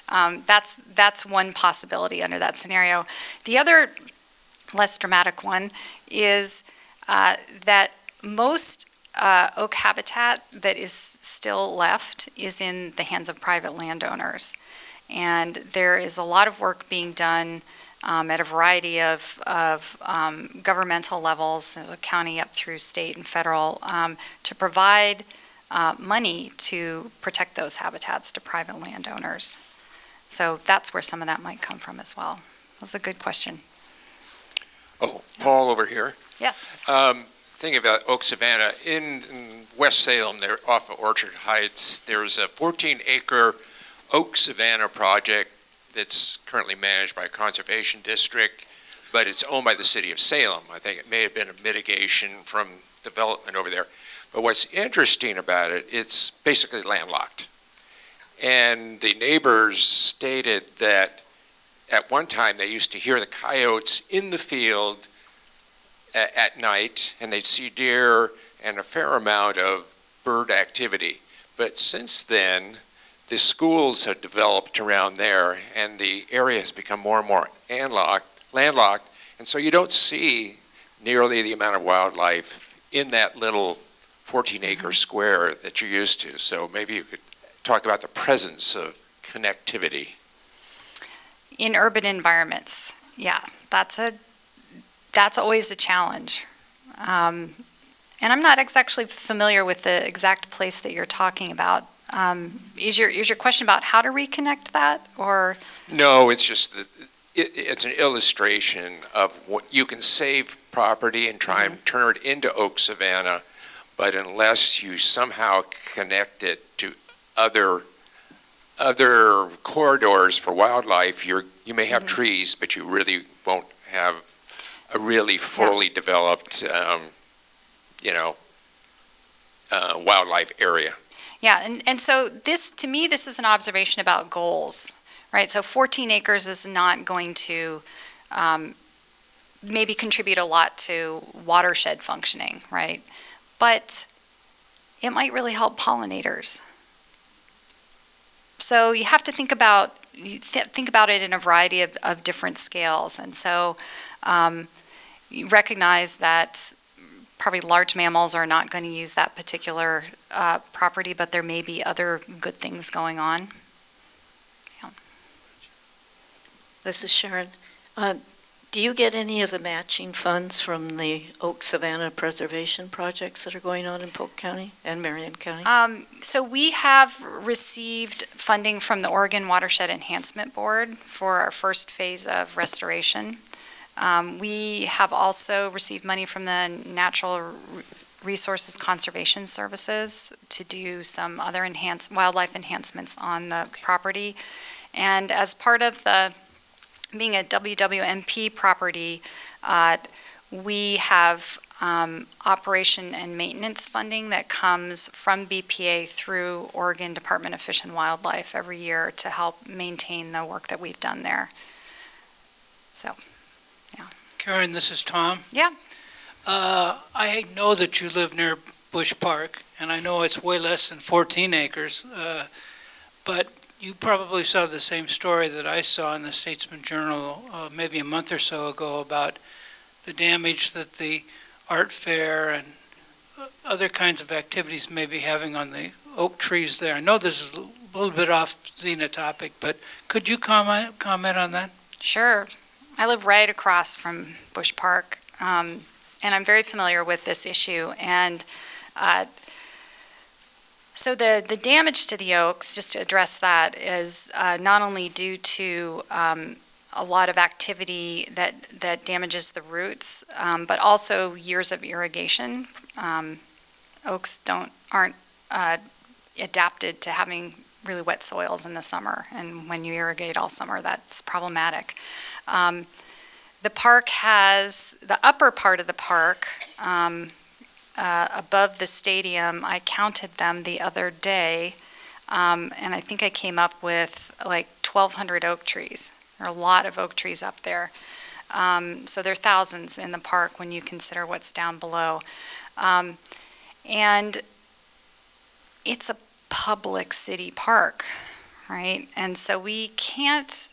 That's one possibility under that scenario. The other less dramatic one is that most oak habitat that is still left is in the hands of private landowners. And there is a lot of work being done at a variety of governmental levels, county up through state and federal, to provide money to protect those habitats to private landowners. So that's where some of that might come from as well. That's a good question. Oh, Paul over here. Yes. Thinking about Oak Savanna, in West Salem, there off of Orchard Heights, there's a 14-acre Oak Savanna project that's currently managed by a conservation district, but it's owned by the city of Salem. I think it may have been a mitigation from development over there. But what's interesting about it, it's basically landlocked. And the neighbors stated that at one time they used to hear the coyotes in the field at night, and they'd see deer and a fair amount of bird activity. But since then, the schools have developed around there, and the area has become more and more landlocked, and so you don't see nearly the amount of wildlife in that little 14-acre square that you're used to. So maybe you could talk about the presence of connectivity. In urban environments, yeah, that's always a challenge. And I'm not exactly familiar with the exact place that you're talking about. Is your question about how to reconnect that, or? No, it's just that it's an illustration of what you can save property and try and turn it into Oak Savanna, but unless you somehow connect it to other corridors for wildlife, you may have trees, but you really won't have a really fully developed, wildlife area. Yeah, and so to me, this is an observation about goals, right? So 14 acres is not going to maybe contribute a lot to watershed functioning, right? But it might really help pollinators. So you have to think about it in a variety of different scales. And so you recognize that probably large mammals are not going to use that particular property, but there may be other good things going on. Yeah. This is Sharon. Do you get any of the matching funds from the oak savanna preservation projects that are going on in Polk County and Marion County? So we have received funding from the Oregon Watershed Enhancement Board for our first phase of restoration. We have also received money from the Natural Resources Conservation Services to do some other wildlife enhancements on the property. And as part of being a WWMP property, we have operation and maintenance funding that comes from BPA through Oregon Department of Fish and Wildlife every year to help maintain the work that we've done there. So, yeah. Karen, this is Tom. Yeah. I know that you live near Bush Park, and I know it's way less than 14 acres, but you probably saw the same story that I saw in the Statesman Journal maybe a month or so ago about the damage that the art fair and other kinds of activities may be having on the oak trees there. I know this is a little bit off Xena topic, but could you comment on that? Sure. I live right across from Bush Park, and I'm very familiar with this issue. And so the damage to the oaks, just to address that, is not only due to a lot of activity that damages the roots, but also years of irrigation. Oaks aren't adapted to having really wet soils in the summer, and when you irrigate all summer, that's problematic. The park has, the upper part of the park, above the stadium, I counted them the other day, and I think I came up with like 1,200 oak trees. There are a lot of oak trees up there. So there are thousands in the park when you consider what's down below. And it's a public city park, right? And so we can't,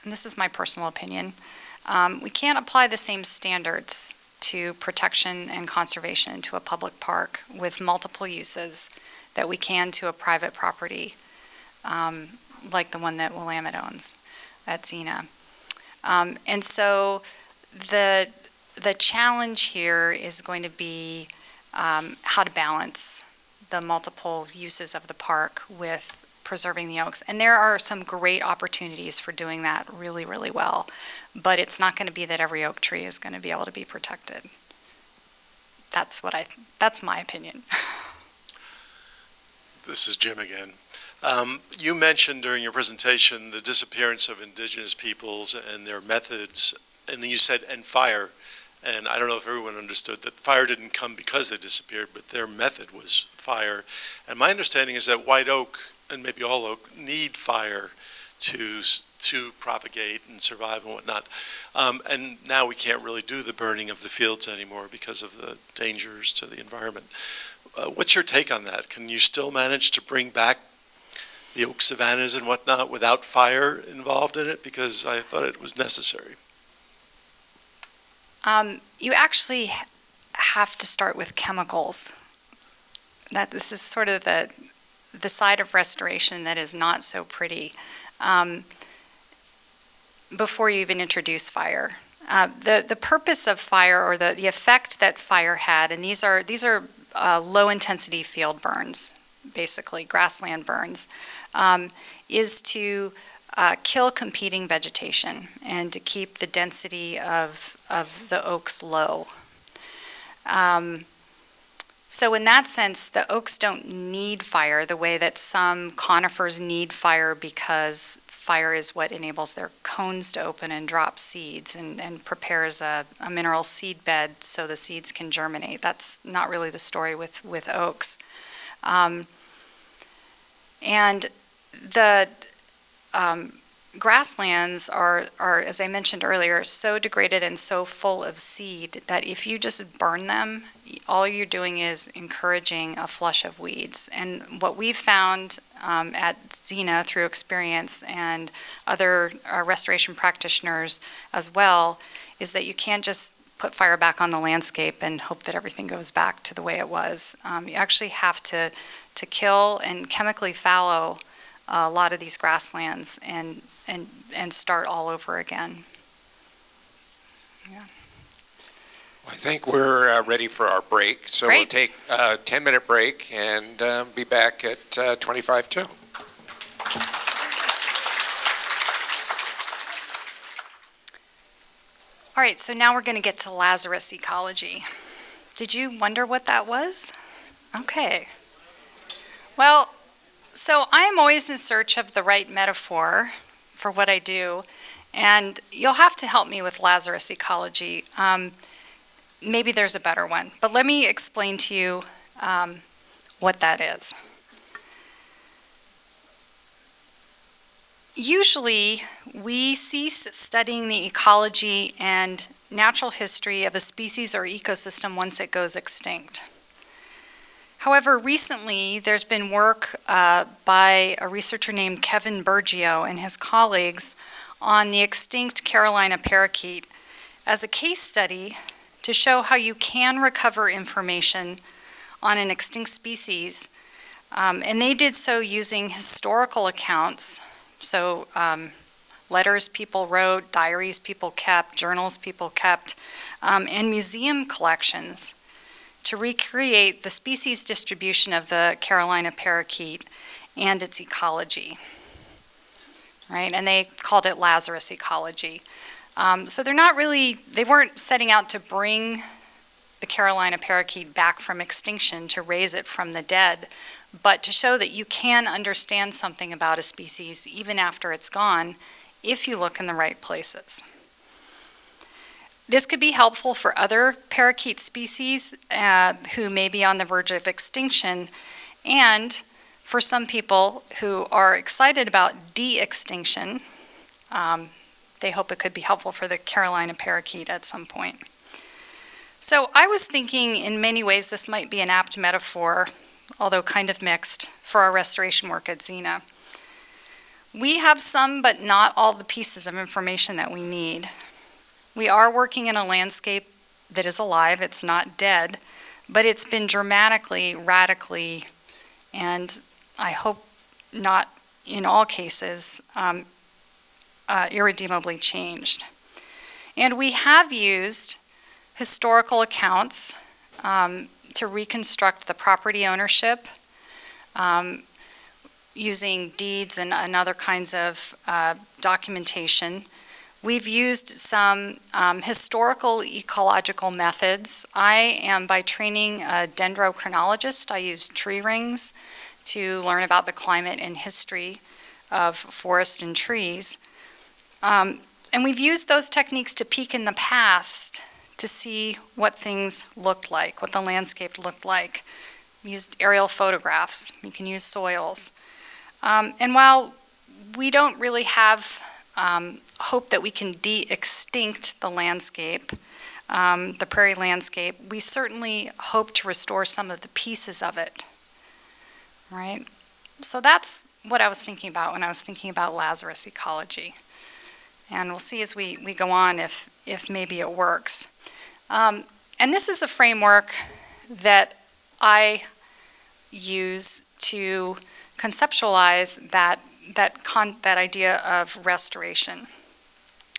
and this is my personal opinion, we can't apply the same standards to protection and conservation to a public park with multiple uses that we can to a private property, like the one that Willamette owns at Xena. And so the challenge here is going to be how to balance the multiple uses of the park with preserving the oaks. And there are some great opportunities for doing that really, really well. But it's not going to be that every oak tree is going to be able to be protected. That's my opinion. This is Jim again. You mentioned during your presentation the disappearance of indigenous peoples and their methods, and then you said, and fire. And I don't know if everyone understood that fire didn't come because they disappeared, but their method was fire. And my understanding is that white oak, and maybe all oak, need fire to propagate and survive and whatnot. And now we can't really do the burning of the fields anymore because of the dangers to the environment. What's your take on that? Can you still manage to bring back the oak savannas and whatnot without fire involved in it? Because I thought it was necessary. You actually have to start with chemicals. This is sort of the side of restoration that is not so pretty. Before you even introduce fire. The purpose of fire, or the effect that fire had, and these are low intensity field burns, basically grassland burns, is to kill competing vegetation and to keep the density of the oaks low. So in that sense, the oaks don't need fire the way that some conifers need fire, because fire is what enables their cones to open and drop seeds and prepares a mineral seed bed so the seeds can germinate. That's not really the story with oaks. And grasslands are, as I mentioned earlier, so degraded and so full of seed that if you just burn them, all you're doing is encouraging a flush of weeds. And what we've found at Xena through experience and other restoration practitioners as well is that you can't just put fire back on the landscape and hope that everything goes back to the way it was. You actually have to kill and chemically fallow a lot of these grasslands and start all over again. Yeah. I think we're ready for our break, so Great. we'll take a 10-minute break and be back at 25 to. All right, so now we're going to get to Lazarus Ecology. Did you wonder what that was? Okay. Well, so I'm always in search of the right metaphor for what I do, and you'll have to help me with Lazarus Ecology. Maybe there's a better one, but let me explain to you what that is. Usually, we cease studying the ecology and natural history of a species or ecosystem once it goes extinct. However, recently, there's been work by a researcher named Kevin Burgio and his colleagues on the extinct Carolina parakeet as a case study to show how you can recover information on an extinct species. And they did so using historical accounts, so letters people wrote, diaries people kept, journals people kept, and museum collections to recreate the species distribution of the Carolina parakeet and its ecology, right? And they called it Lazarus Ecology. So they weren't setting out to bring the Carolina parakeet back from extinction to raise it from the dead, but to show that you can understand something about a species even after it's gone if you look in the right places. This could be helpful for other parakeet species who may be on the verge of extinction, and for some people who are excited about de-extinction. They hope it could be helpful for the Carolina parakeet at some point. So I was thinking in many ways this might be an apt metaphor, although kind of mixed, for our restoration work at Xena. We have some but not all the pieces of information that we need. We are working in a landscape that is alive, it's not dead, but it's been dramatically, radically, and I hope not in all cases, irredeemably changed. And we have used historical accounts to reconstruct the property ownership, using deeds and other kinds of documentation. We've used some historical ecological methods. I am by training a dendrochronologist. I use tree rings to learn about the climate and history of forest and trees. And we've used those techniques to peek in the past to see what things looked like, what the landscape looked like. We used aerial photographs. You can use soils. And while we don't really have hope that we can de-extinct the landscape, the prairie landscape, we certainly hope to restore some of the pieces of it, right? So that's what I was thinking about when I was thinking about Lazarus Ecology. And we'll see as we go on if maybe it works. And this is a framework that I use to conceptualize that idea of restoration.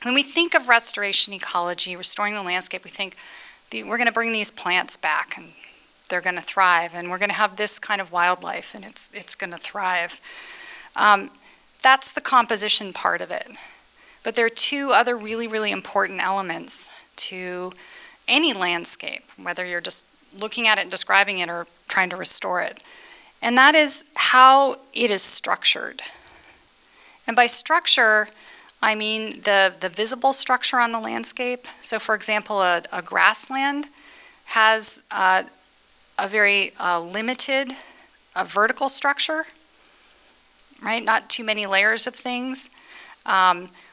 When we think of restoration ecology, restoring the landscape, we think we're going to bring these plants back and they're going to thrive, and we're going to have this kind of wildlife and it's going to thrive. That's the composition part of it. But there are two other really, really important elements to any landscape, whether you're just looking at it and describing it or trying to restore it. And that is how it is structured. And by structure, I mean the visible structure on the landscape. So for example, a grassland has a very limited vertical structure, right? Not too many layers of things.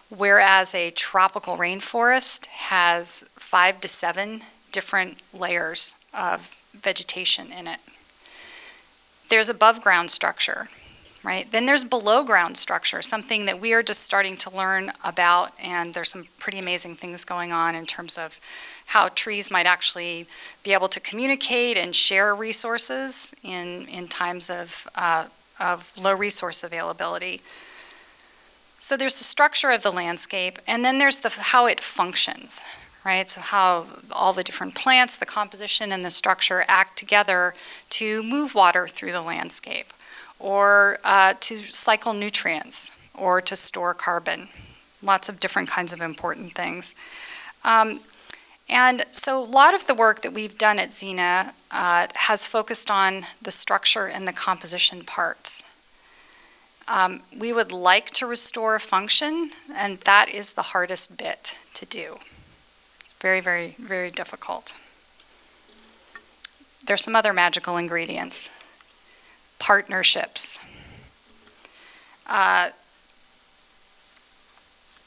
whereas a tropical rainforest has 5 to 7 different layers of vegetation in it. There's above ground structure, right? Then there's below ground structure, something that we are just starting to learn about, and there's some pretty amazing things going on in terms of how trees might actually be able to communicate and share resources in times of low resource availability. So there's the structure of the landscape, and then there's how it functions, right? So how all the different plants, the composition and the structure act together to move water through the landscape, or to cycle nutrients, or to store carbon. Lots of different kinds of important things. And so a lot of the work that we've done at Xena has focused on the structure and the composition parts. We would like to restore function, and that is the hardest bit to do. Very, very, very difficult. There's some other magical ingredients. Partnerships.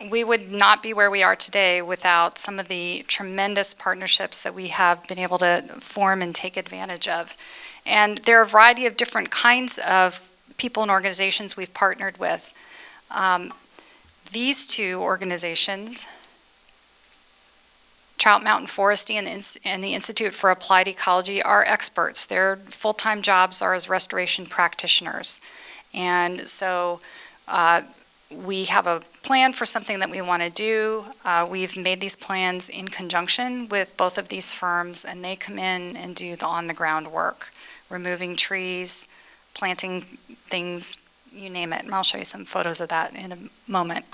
We would not be where we are today without some of the tremendous partnerships that we have been able to form and take advantage of. And there are a variety of different kinds of people and organizations we've partnered with. These two organizations, Trout Mountain Forestry and the Institute for Applied Ecology, are experts. Their full-time jobs are as restoration practitioners. And so we have a plan for something that we want to do. We've made these plans in conjunction with both of these firms, and they come in and do the on-the-ground work, removing trees, planting things, you name it. And I'll show you some photos of that in a moment.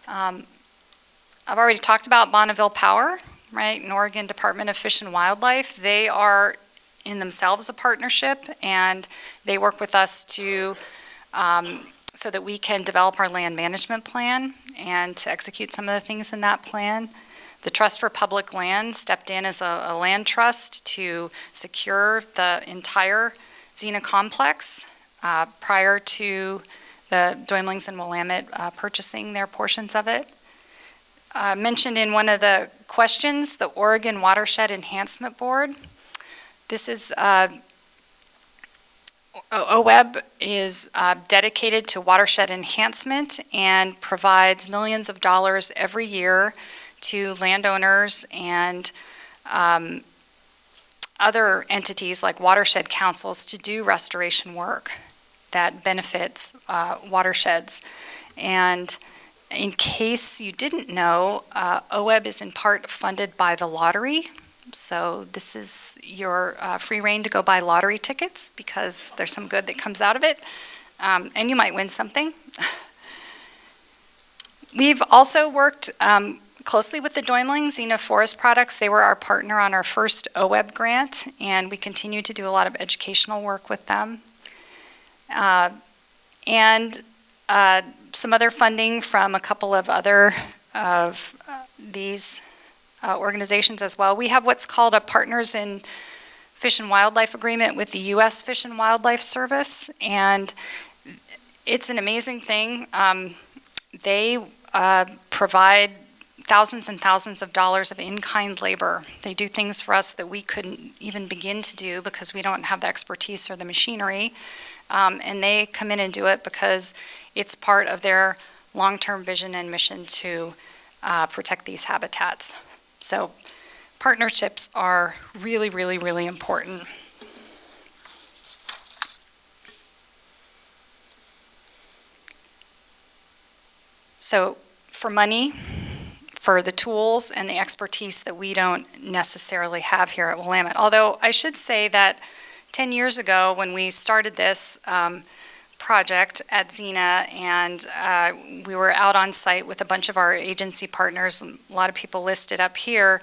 I've already talked about Bonneville Power, right? An Oregon Department of Fish and Wildlife. They are in themselves a partnership, and they work with us to so that we can develop our land management plan and to execute some of the things in that plan. The Trust for Public Land stepped in as a land trust to secure the entire Xena complex prior to the Doimlings and Willamette purchasing their portions of it. Mentioned in one of the questions, the Oregon Watershed Enhancement Board. This is OWEB is dedicated to watershed enhancement and provides millions of dollars every year to landowners and other entities like watershed councils to do restoration work that benefits watersheds. And in case you didn't know, OWEB is in part funded by the lottery. So this is your free reign to go buy lottery tickets, because there's some good that comes out of it. And you might win something. We've also worked closely with the Doimlings, Xena Forest Products. They were our partner on our first OWEB grant, and we continue to do a lot of educational work with them. And some other funding from a couple of other of these organizations as well. We have what's called a Partners in Fish and Wildlife agreement with the U.S. Fish and Wildlife Service, and it's an amazing thing. They provide thousands and thousands of dollars of in-kind labor. They do things for us that we couldn't even begin to do because we don't have the expertise or the machinery, and they come in and do it because it's part of their long-term vision and mission to protect these habitats. So partnerships are really, really, really important. So for money, for the tools and the expertise that we don't necessarily have here at Willamette. Although I should say that 10 years ago when we started this project at Xena, and we were out on site with a bunch of our agency partners, a lot of people listed up here,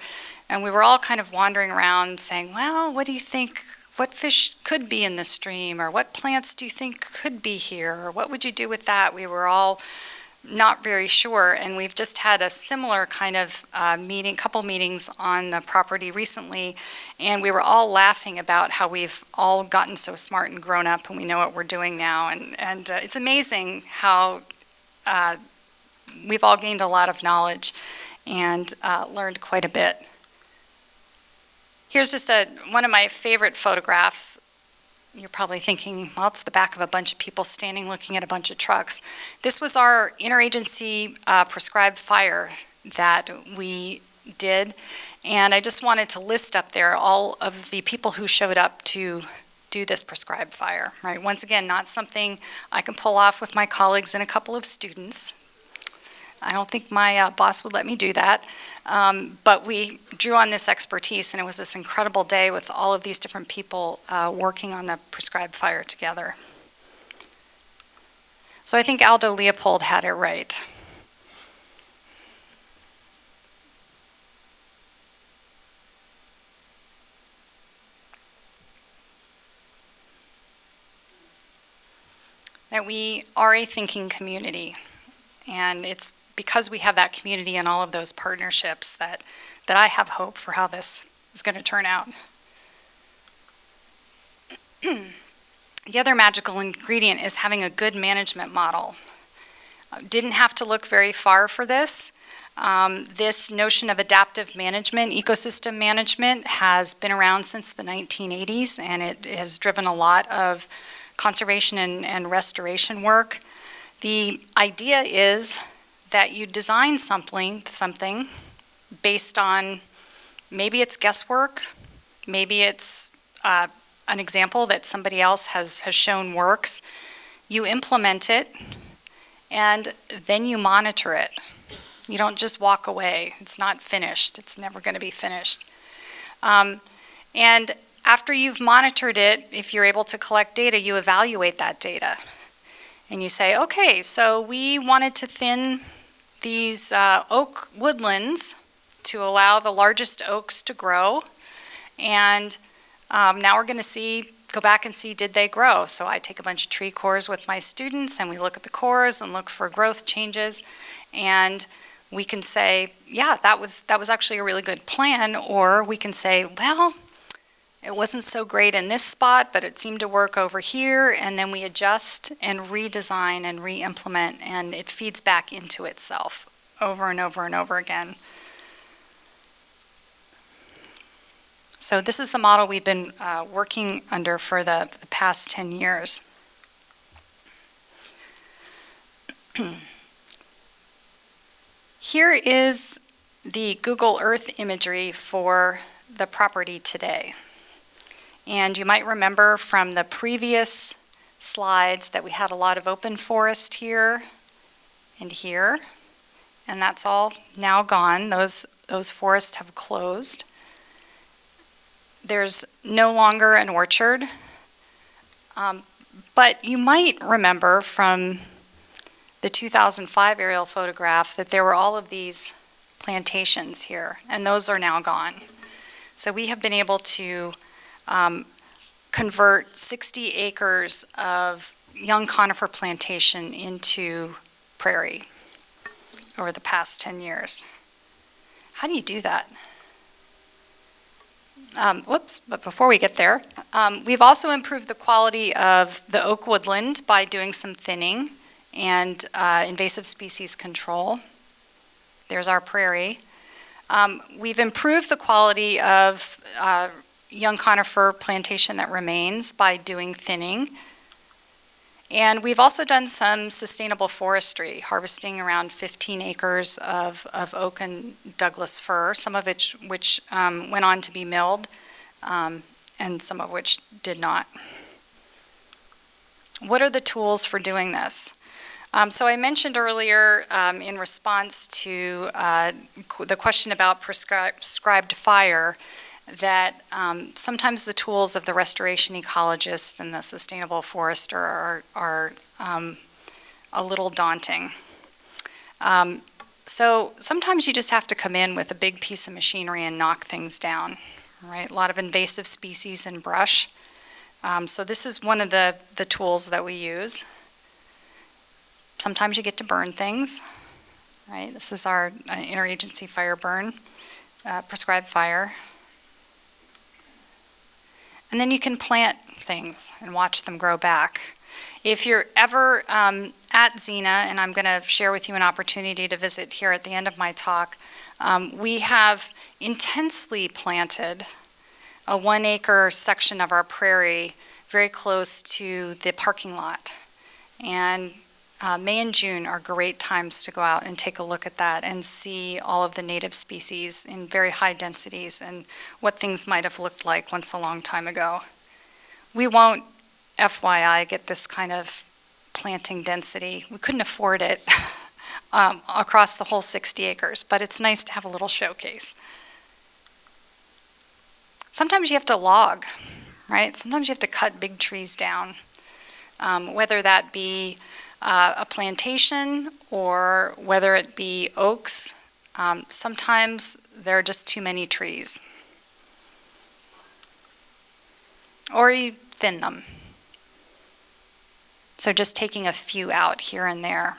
and we were all kind of wandering around saying, well, what do you think, what fish could be in the stream, or what plants do you think could be here, or what would you do with that? We were all not very sure, and we've just had a similar kind of couple meetings on the property recently, and we were all laughing about how we've all gotten so smart and grown up, and we know what we're doing now, and it's amazing how we've all gained a lot of knowledge and learned quite a bit. Here's just one of my favorite photographs. You're probably thinking, well, it's the back of a bunch of people standing looking at a bunch of trucks. This was our interagency prescribed fire that we did, and I just wanted to list up there all of the people who showed up to do this prescribed fire, right? Once again, not something I can pull off with my colleagues and a couple of students. I don't think my boss would let me do that. But we drew on this expertise, and it was this incredible day with all of these different people working on the prescribed fire together. So I think Aldo Leopold had it right. That we are a thinking community, and it's because we have that community and all of those partnerships that I have hope for how this is going to turn out. The other magical ingredient is having a good management model. Didn't have to look very far for this. This notion of adaptive management, ecosystem management, has been around since the 1980s, and it has driven a lot of conservation and restoration work. The idea is that you design something based on, maybe it's guesswork, maybe it's an example that somebody else has shown works. You implement it, and then you monitor it. You don't just walk away. It's not finished. It's never going to be finished. And after you've monitored it, if you're able to collect data, you evaluate that data. And you say, okay, so we wanted to thin these oak woodlands to allow the largest oaks to grow. And now we're going to go back and see, did they grow? So I take a bunch of tree cores with my students, and we look at the cores and look for growth changes. And we can say, yeah, that was actually a really good plan. Or we can say, well, it wasn't so great in this spot, but it seemed to work over here, and then we adjust and redesign and re-implement, and it feeds back into itself over and over and over again. So this is the model we've been working under for the past 10 years. Here is the Google Earth imagery for the property today. And you might remember from the previous slides that we had a lot of open forest here and here, and that's all now gone. Those forests have closed. There's no longer an orchard, but you might remember from the 2005 aerial photograph that there were all of these plantations here, and those are now gone. So we have been able to convert 60 acres of young conifer plantation into prairie over the past 10 years. How do you do that? But before we get there, we've also improved the quality of the oak woodland by doing some thinning and invasive species control. There's our prairie. We've improved the quality of young conifer plantation that remains by doing thinning. And we've also done some sustainable forestry, harvesting around 15 acres of oak and Douglas fir, some of which went on to be milled, and some of which did not. What are the tools for doing this? So I mentioned earlier, in response to the question about prescribed fire, that sometimes the tools of the restoration ecologist and the sustainable forester are a little daunting. So sometimes you just have to come in with a big piece of machinery and knock things down, right? A lot of invasive species and brush. So this is one of the tools that we use. Sometimes you get to burn things, right? This is our interagency fire burn, prescribed fire. And then you can plant things and watch them grow back. If you're ever at at Xena, and I'm going to share with you an opportunity to visit here at the end of my talk, we have intensely planted a 1-acre section of our prairie very close to the parking lot. And May and June are great times to go out and take a look at that and see all of the native species in very high densities and what things might have looked like once a long time ago. We won't, FYI, get this kind of planting density. We couldn't afford it across the whole 60 acres, but it's nice to have a little showcase. Sometimes you have to log, right? Sometimes you have to cut big trees down, whether that be a plantation or whether it be oaks. Sometimes there are just too many trees. Or you thin them. So just taking a few out here and there.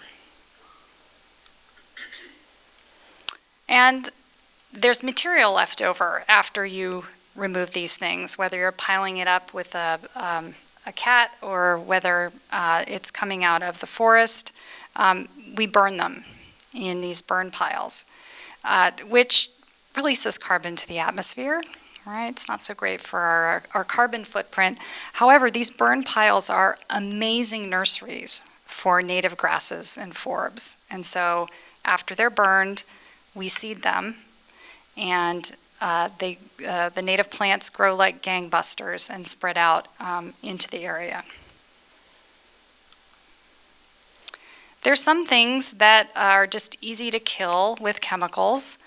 And there's material left over after you remove these things, whether you're piling it up with a cat or whether it's coming out of the forest. We burn them in these burn piles, which releases carbon to the atmosphere, right? It's not so great for our carbon footprint. However, these burn piles are amazing nurseries for native grasses and forbs. And so after they're burned, we seed them, and the native plants grow like gangbusters and spread out into the area. There's some things that are just easy to kill with chemicals.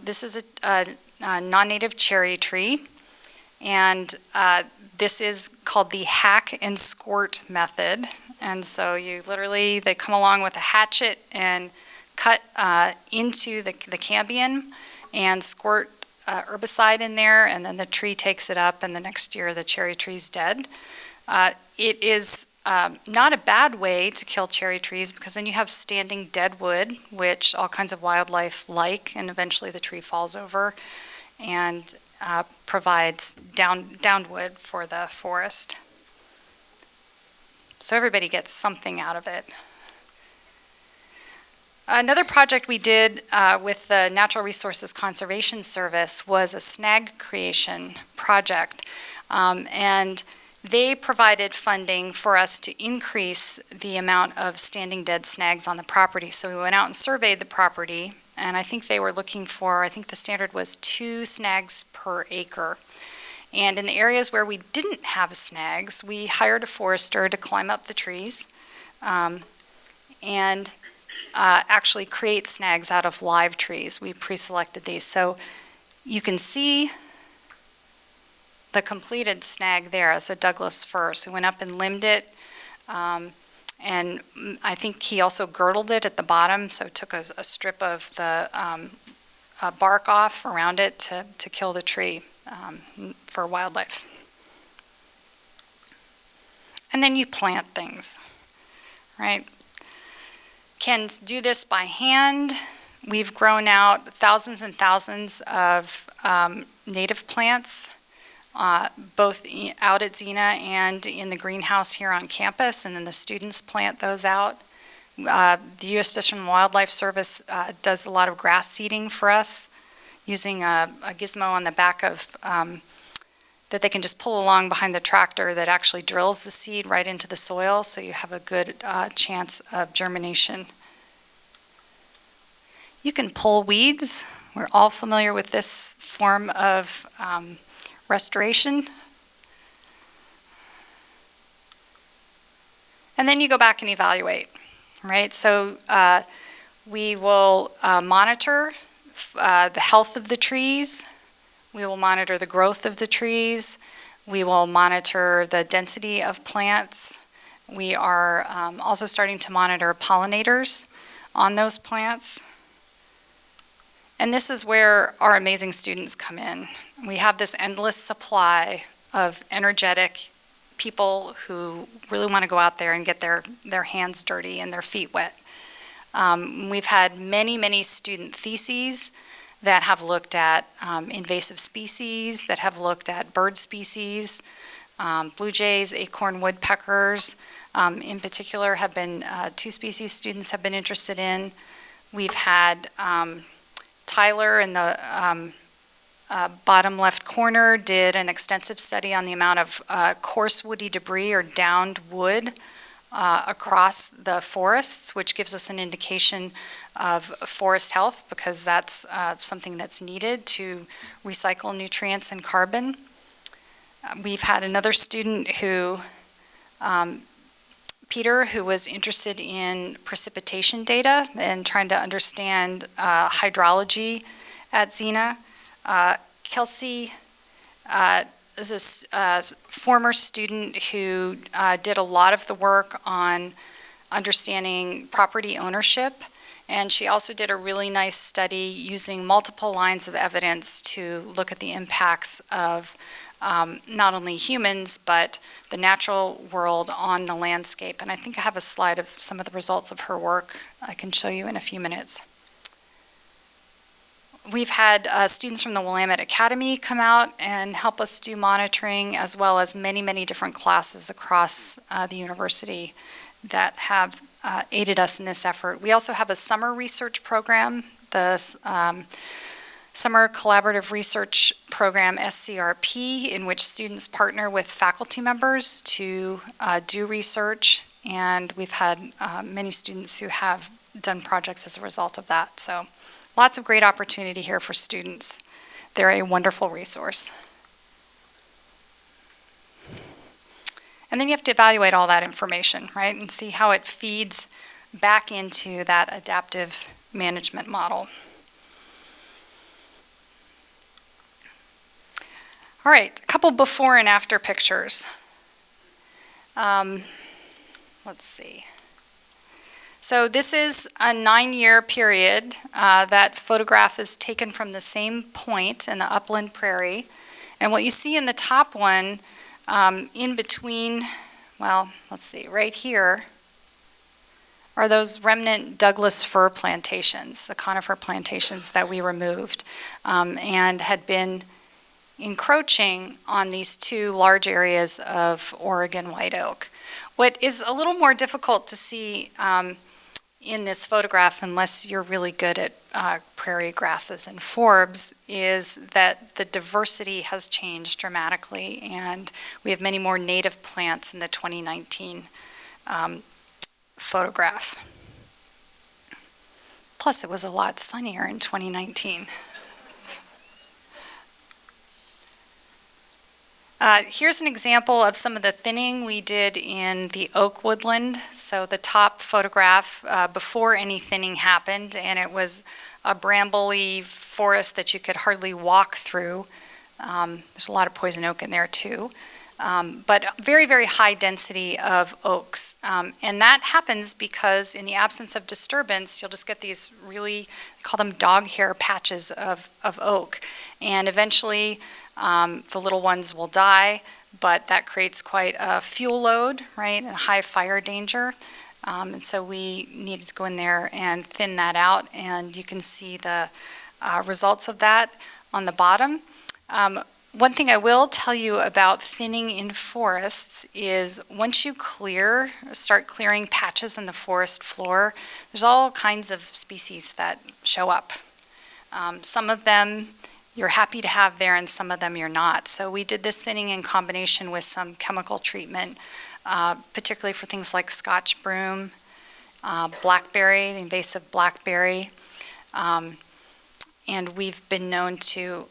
This is a non-native cherry tree, and this is called the hack and squirt method. And so they come along with a hatchet and cut into the cambium and squirt herbicide in there, and then the tree takes it up, and the next year the cherry tree's dead. It is not a bad way to kill cherry trees, because then you have standing dead wood, which all kinds of wildlife like, and eventually the tree falls over and provides downed wood for the forest. So everybody gets something out of it. Another project we did with the Natural Resources Conservation Service was a snag creation project. And they provided funding for us to increase the amount of standing dead snags on the property. So we went out and surveyed the property, and I think they were looking for, I think the standard was 2 snags per acre. And in the areas where we didn't have snags, we hired a forester to climb up the trees and actually create snags out of live trees. We pre-selected these. So you can see the completed snag there as a Douglas fir. So we went up and limbed it, and I think he also girdled it at the bottom, so took a strip of the bark off around it to kill the tree for wildlife. And then you plant things, right? Can do this by hand. We've grown out thousands and thousands of native plants, both out at Xena and in the greenhouse here on campus, and then the students plant those out. The U.S. Fish and Wildlife Service does a lot of grass seeding for us, using a gizmo on the back of that they can just pull along behind the tractor that actually drills the seed right into the soil, so you have a good chance of germination. You can pull weeds. We're all familiar with this form of restoration. And then you go back and evaluate, right? So we will monitor the health of the trees. We will monitor the growth of the trees. We will monitor the density of plants. We are also starting to monitor pollinators on those plants. And this is where our amazing students come in. We have this endless supply of energetic people who really want to go out there and get their hands dirty and their feet wet. We've had many, many student theses that have looked at invasive species, that have looked at bird species, blue jays, acorn woodpeckers, in particular have been, two species students have been interested in. We've had Tyler in the bottom left corner did an extensive study on the amount of coarse woody debris or downed wood across the forests, which gives us an indication of forest health, because that's something that's needed to recycle nutrients and carbon. We've had another student who, Peter, who was interested in precipitation data and trying to understand hydrology at Xena. Kelsey is a former student who did a lot of the work on understanding property ownership, and she also did a really nice study using multiple lines of evidence to look at the impacts of not only humans, but the natural world on the landscape. And I think I have a slide of some of the results of her work I can show you in a few minutes. We've had students from the Willamette Academy come out and help us do monitoring, as well as many, many different classes across the university that have aided us in this effort. We also have a summer research program, the Summer Collaborative Research Program, SCRP, in which students partner with faculty members to do research, and we've had many students who have done projects as a result of that. So lots of great opportunity here for students. They're a wonderful resource. And then you have to evaluate all that information, right, and see how it feeds back into that adaptive management model. All right, a couple before and after pictures. Let's see. So this is a 9-year period. That photograph is taken from the same point in the upland prairie. And what you see in the top one, in between, well, let's see, right here, are those remnant Douglas fir plantations, the conifer plantations that we removed, and had been encroaching on these two large areas of Oregon white oak. What is a little more difficult to see in this photograph, unless you're really good at prairie grasses and forbs, is that the diversity has changed dramatically, and we have many more native plants in the 2019 photograph. Plus, it was a lot sunnier in 2019. Here's an example of some of the thinning we did in the oak woodland. So the top photograph before any thinning happened, and it was a brambly forest that you could hardly walk through. There's a lot of poison oak in there too. But very, very high density of oaks. And that happens because in the absence of disturbance, you'll just get these really, call them dog hair patches of oak. And eventually, the little ones will die, but that creates quite a fuel load, right, and high fire danger. And so we needed to go in there and thin that out, and you can see the results of that on the bottom. One thing I will tell you about thinning in forests is once you start clearing patches in the forest floor, there's all kinds of species that show up. Some of them you're happy to have there, and some of them you're not. So we did this thinning in combination with some chemical treatment, particularly for things like Scotch broom, blackberry, the invasive blackberry, and we've been known to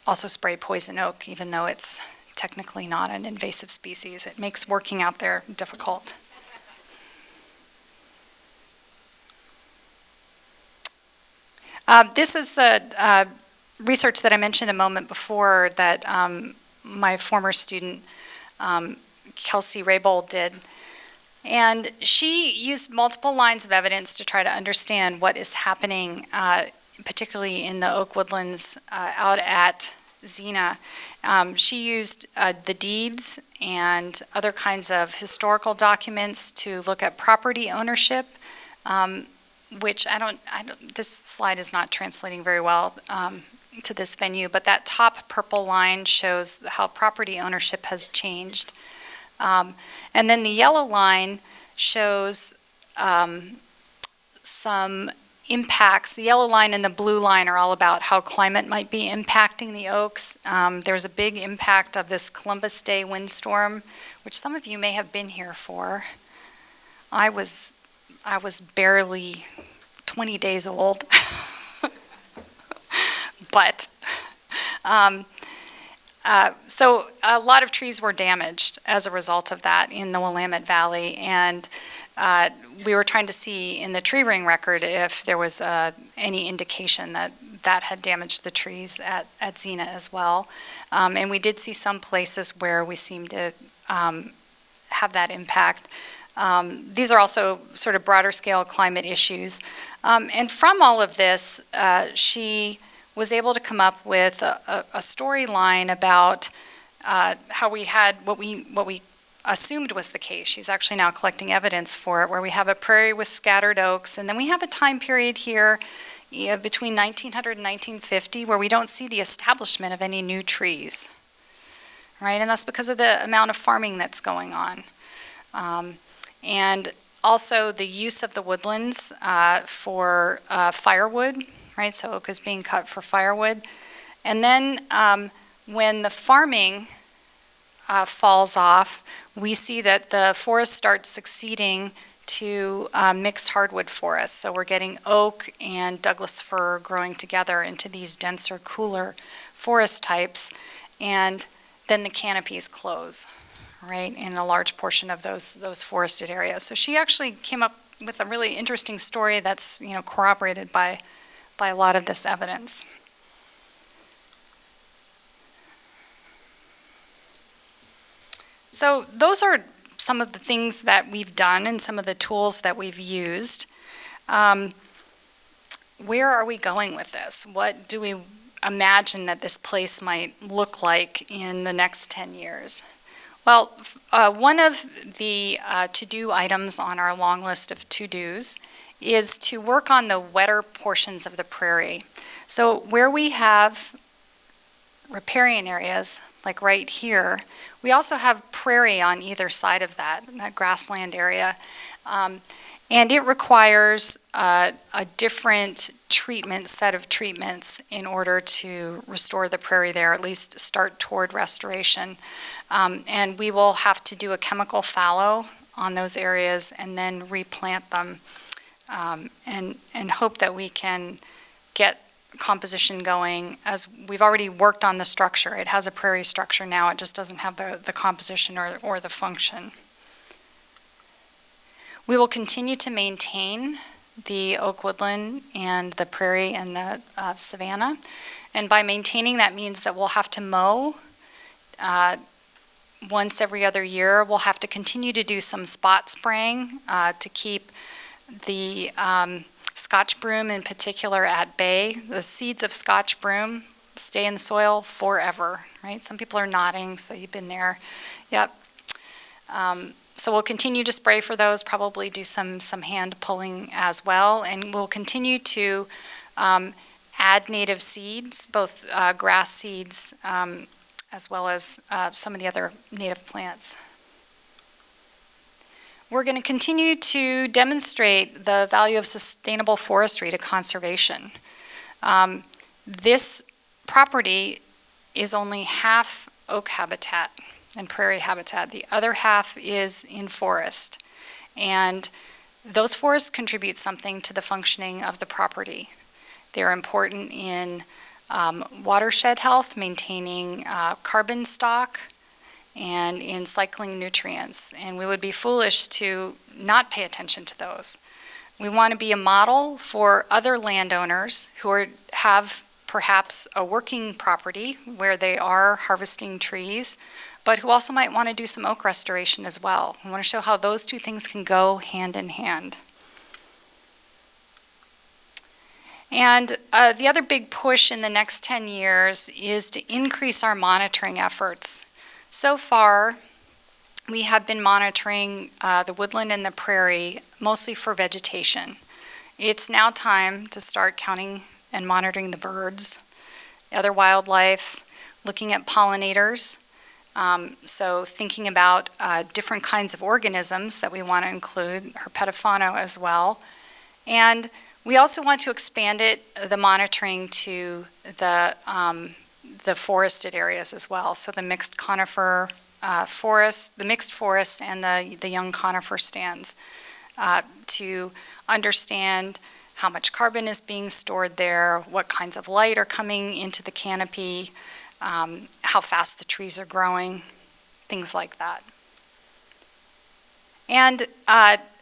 also spray poison oak, even though it's technically not an invasive species. It makes working out there difficult. This is the research that I mentioned a moment before that my former student, Kelsey Raybould, did. And she used multiple lines of evidence to try to understand what is happening, particularly in the oak woodlands out at Xena. She used the deeds and other kinds of historical documents to look at property ownership, which this slide is not translating very well to this venue, but that top purple line shows how property ownership has changed. And then the yellow line shows some impacts. The yellow line and the blue line are all about how climate might be impacting the oaks. There's a big impact of this Columbus Day windstorm, which some of you may have been here for. I was barely 20 days old. But so a lot of trees were damaged as a result of that in the Willamette Valley, and we were trying to see in the tree ring record if there was any indication that that had damaged the trees at Xena as well. And we did see some places where we seemed to have that impact. These are also sort of broader scale climate issues. And from all of this, she was able to come up with a storyline about how we had what we assumed was the case. She's actually now collecting evidence for it, where we have a prairie with scattered oaks, and then we have a time period here between 1900 and 1950 where we don't see the establishment of any new trees, right? And that's because of the amount of farming that's going on. And also the use of the woodlands for firewood, right? So oak is being cut for firewood. And then when the farming falls off, we see that the forest starts succeeding to mixed hardwood forests. So we're getting oak and Douglas fir growing together into these denser, cooler forest types. And then the canopies close, right, in a large portion of those forested areas. So she actually came up with a really interesting story that's, corroborated by a lot of this evidence. So those are some of the things that we've done and some of the tools that we've used. Where are we going with this? What do we imagine that this place might look like in the next 10 years? Well, one of the to-do items on our long list of to-dos is to work on the wetter portions of the prairie. So where we have riparian areas, like right here, we also have prairie on either side of that grassland area. And it requires a different set of treatments in order to restore the prairie there, at least start toward restoration. And we will have to do a chemical fallow on those areas and then replant them, and hope that we can get composition going, as we've already worked on the structure. It has a prairie structure now, it just doesn't have the composition or the function. We will continue to maintain the oak woodland and the prairie and the savanna. And by maintaining, that means that we'll have to mow once every other year. We'll have to continue to do some spot spraying to keep the Scotch broom in particular at bay. The seeds of Scotch broom stay in the soil forever, right? Some people are nodding, so you've been there. Yep. So we'll continue to spray for those, probably do some hand pulling as well, and we'll continue to add native seeds, both grass seeds as well as some of the other native plants. We're going to continue to demonstrate the value of sustainable forestry to conservation. This property is only half oak habitat and prairie habitat. The other half is in forest. And those forests contribute something to the functioning of the property. They're important in watershed health, maintaining carbon stock, and in cycling nutrients. And we would be foolish to not pay attention to those. We want to be a model for other landowners who have perhaps a working property where they are harvesting trees, but who also might want to do some oak restoration as well. We want to show how those two things can go hand in hand. And the other big push in the next 10 years is to increase our monitoring efforts. So far, we have been monitoring the woodland and the prairie mostly for vegetation. It's now time to start counting and monitoring the birds, other wildlife, looking at pollinators, So thinking about different kinds of organisms that we want to include, herpetofauna as well. And we also want to expand the monitoring to the forested areas as well. So the mixed conifer forest, the mixed forest and the young conifer stands to understand how much carbon is being stored there, what kinds of light are coming into the canopy, how fast the trees are growing, things like that. And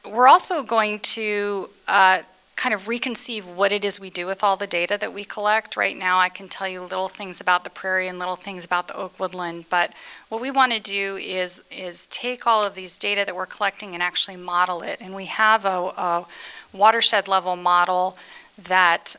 we're also going to kind of reconceive what it is we do with all the data that we collect. Right now I can tell you little things about the prairie and little things about the oak woodland, but what we want to do is take all of these data that we're collecting and actually model it. And we have a watershed level model that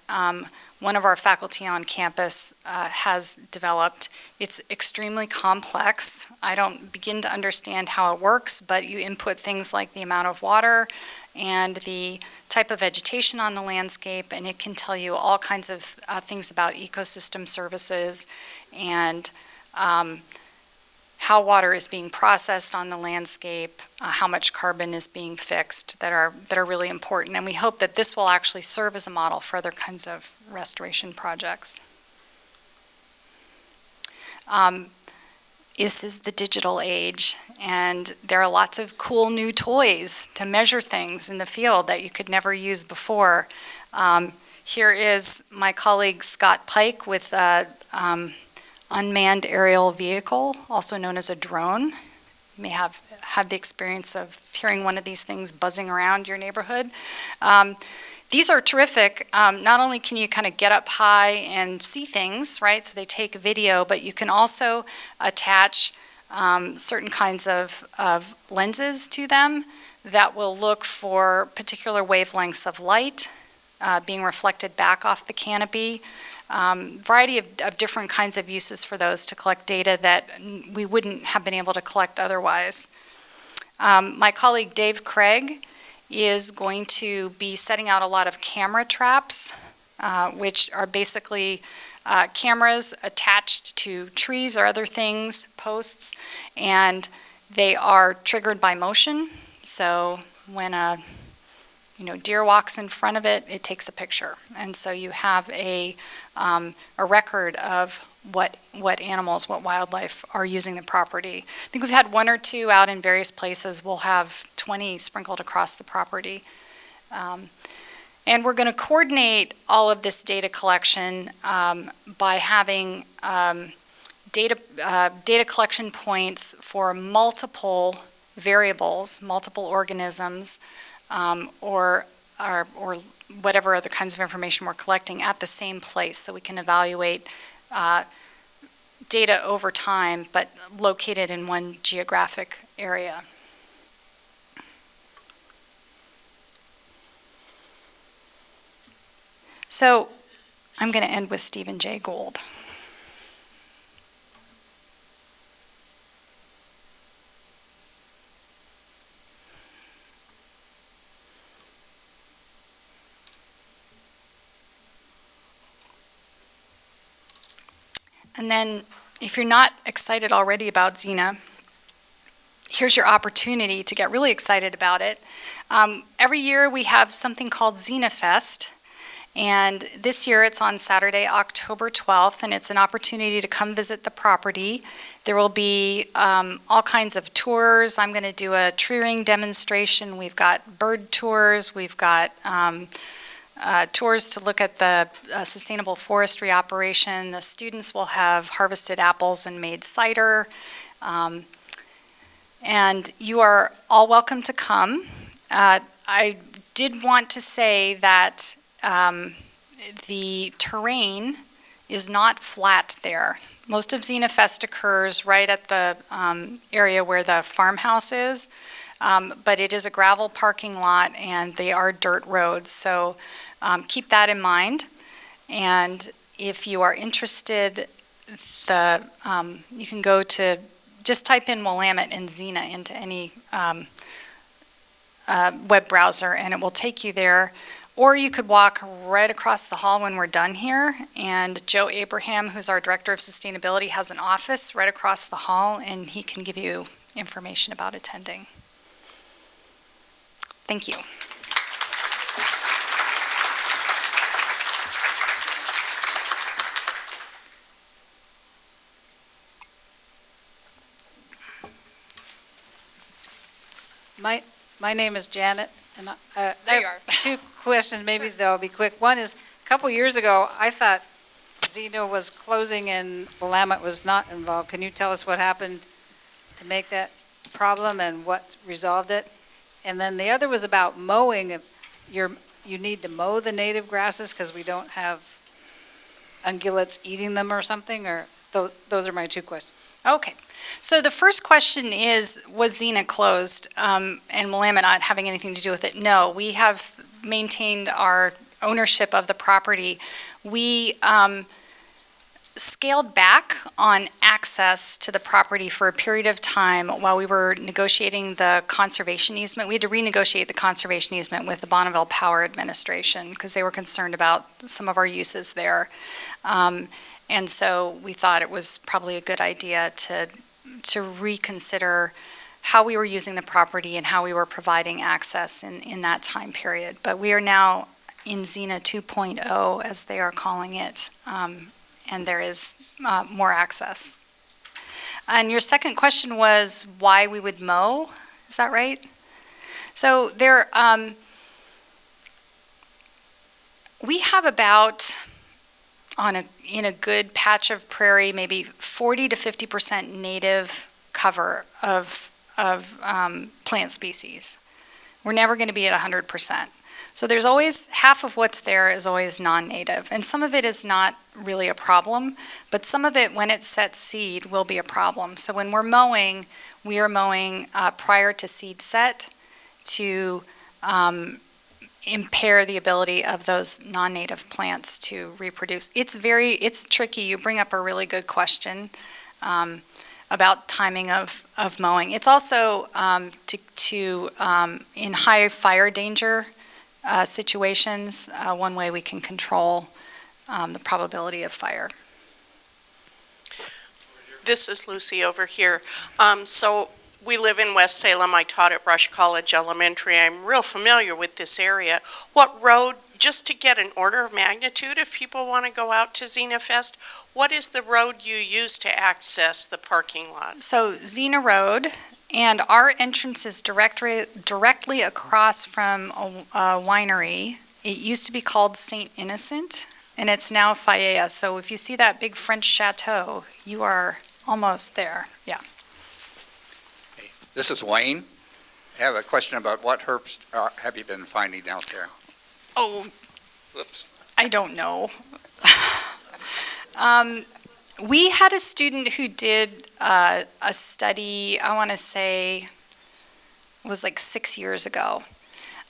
one of our faculty on campus has developed. It's extremely complex. I don't begin to understand how it works, but you input things like the amount of water and the type of vegetation on the landscape, and it can tell you all kinds of things about ecosystem services and how water is being processed on the landscape, how much carbon is being fixed that are really important. And we hope that this will actually serve as a model for other kinds of restoration projects. This is the digital age, and there are lots of cool new toys to measure things in the field that you could never use before. Here is my colleague Scott Pike with unmanned aerial vehicle, also known as a drone. You may have had the experience of hearing one of these things buzzing around your neighborhood. These are terrific. Not only can you kind of get up high and see things, right? So they take video, but you can also attach certain kinds of lenses to them that will look for particular wavelengths of light being reflected back off the canopy. Variety of different kinds of uses for those to collect data that we wouldn't have been able to collect otherwise. My colleague Dave Craig is going to be setting out a lot of camera traps, which are basically cameras attached to trees or other things, posts, and they are triggered by motion. So when a deer walks in front of it, it takes a picture. And so you have a record of what animals, what wildlife are using the property. I think we've had one or two out in various places. We'll have 20 sprinkled across the property. And we're going to coordinate all of this data collection by having data collection points for multiple variables, multiple organisms, or whatever other kinds of information we're collecting at the same place, so we can evaluate data over time, but located in one geographic area. So I'm going to end with Stephen J. Gould. And then, if you're not excited already about Xena, here's your opportunity to get really excited about it. Every year we have something called Xena Fest, and this year it's on Saturday, October 12th, and it's an opportunity to come visit the property. There will be all kinds of tours. I'm going to do a tree ring demonstration. We've got bird tours. We've got tours to look at the sustainable forestry operation. The students will have harvested apples and made cider. And you are all welcome to come. I did want to say that the terrain is not flat there. Most of Xena Fest occurs right at the area where the farmhouse is, but it is a gravel parking lot and they are dirt roads. So keep that in mind, and if you are interested, you can go to, just type in Willamette and Xena into any web browser and it will take you there. Or you could walk right across the hall when we're done here, and Joe Abraham, who's our Director of Sustainability, has an office right across the hall, and he can give you information about attending. Thank you. My name is Janet, and I There you have are. two questions, maybe they'll be quick. One is, a couple years ago, I thought Xena was closing and Willamette was not involved. Can you tell us what happened to make that problem and what resolved it? And then the other was about mowing. If you need to mow the native grasses because we don't have ungulates eating them or something, or those are my two questions. Okay, so the first question is, was Xena closed and Willamette not having anything to do with it? No, we have maintained our ownership of the property. We scaled back on access to the property for a period of time while we were negotiating the conservation easement. We had to renegotiate the conservation easement with the Bonneville Power Administration because they were concerned about some of our uses there. And so we thought it was probably a good idea to reconsider how we were using the property and how we were providing access in that time period. But we are now in Xena 2.0, as they are calling it, and there is more access. And your second question was why we would mow, is that right? So there, we have about, in a good patch of prairie, maybe 40 to 50% native cover of plant species. We're never going to be at 100%. So there's always, half of what's there is always non-native. And some of it is not really a problem, but some of it, when it sets seed, will be a problem. So when we're mowing, we are mowing prior to seed set to impair the ability of those non-native plants to reproduce. It's tricky. You bring up a really good question about timing of mowing. It's also in high fire danger situations, one way we can control the probability of fire. This is Lucy over here. So we live in West Salem. I taught at Rush College Elementary. I'm real familiar with this area. What road, just to get an order of magnitude, if people want to go out to Xena Fest, what is the road you use to access the parking lot? So Xena Road, and our entrance is directly across from a winery. It used to be called St. Innocent, and it's now Faella. So if you see that big French chateau, you are almost there, yeah. This is Wayne. I have a question about what herbs have you been finding out there? Oh, Whoops. I don't know. We had a student who did a study, I want to say, it was like 6 years ago.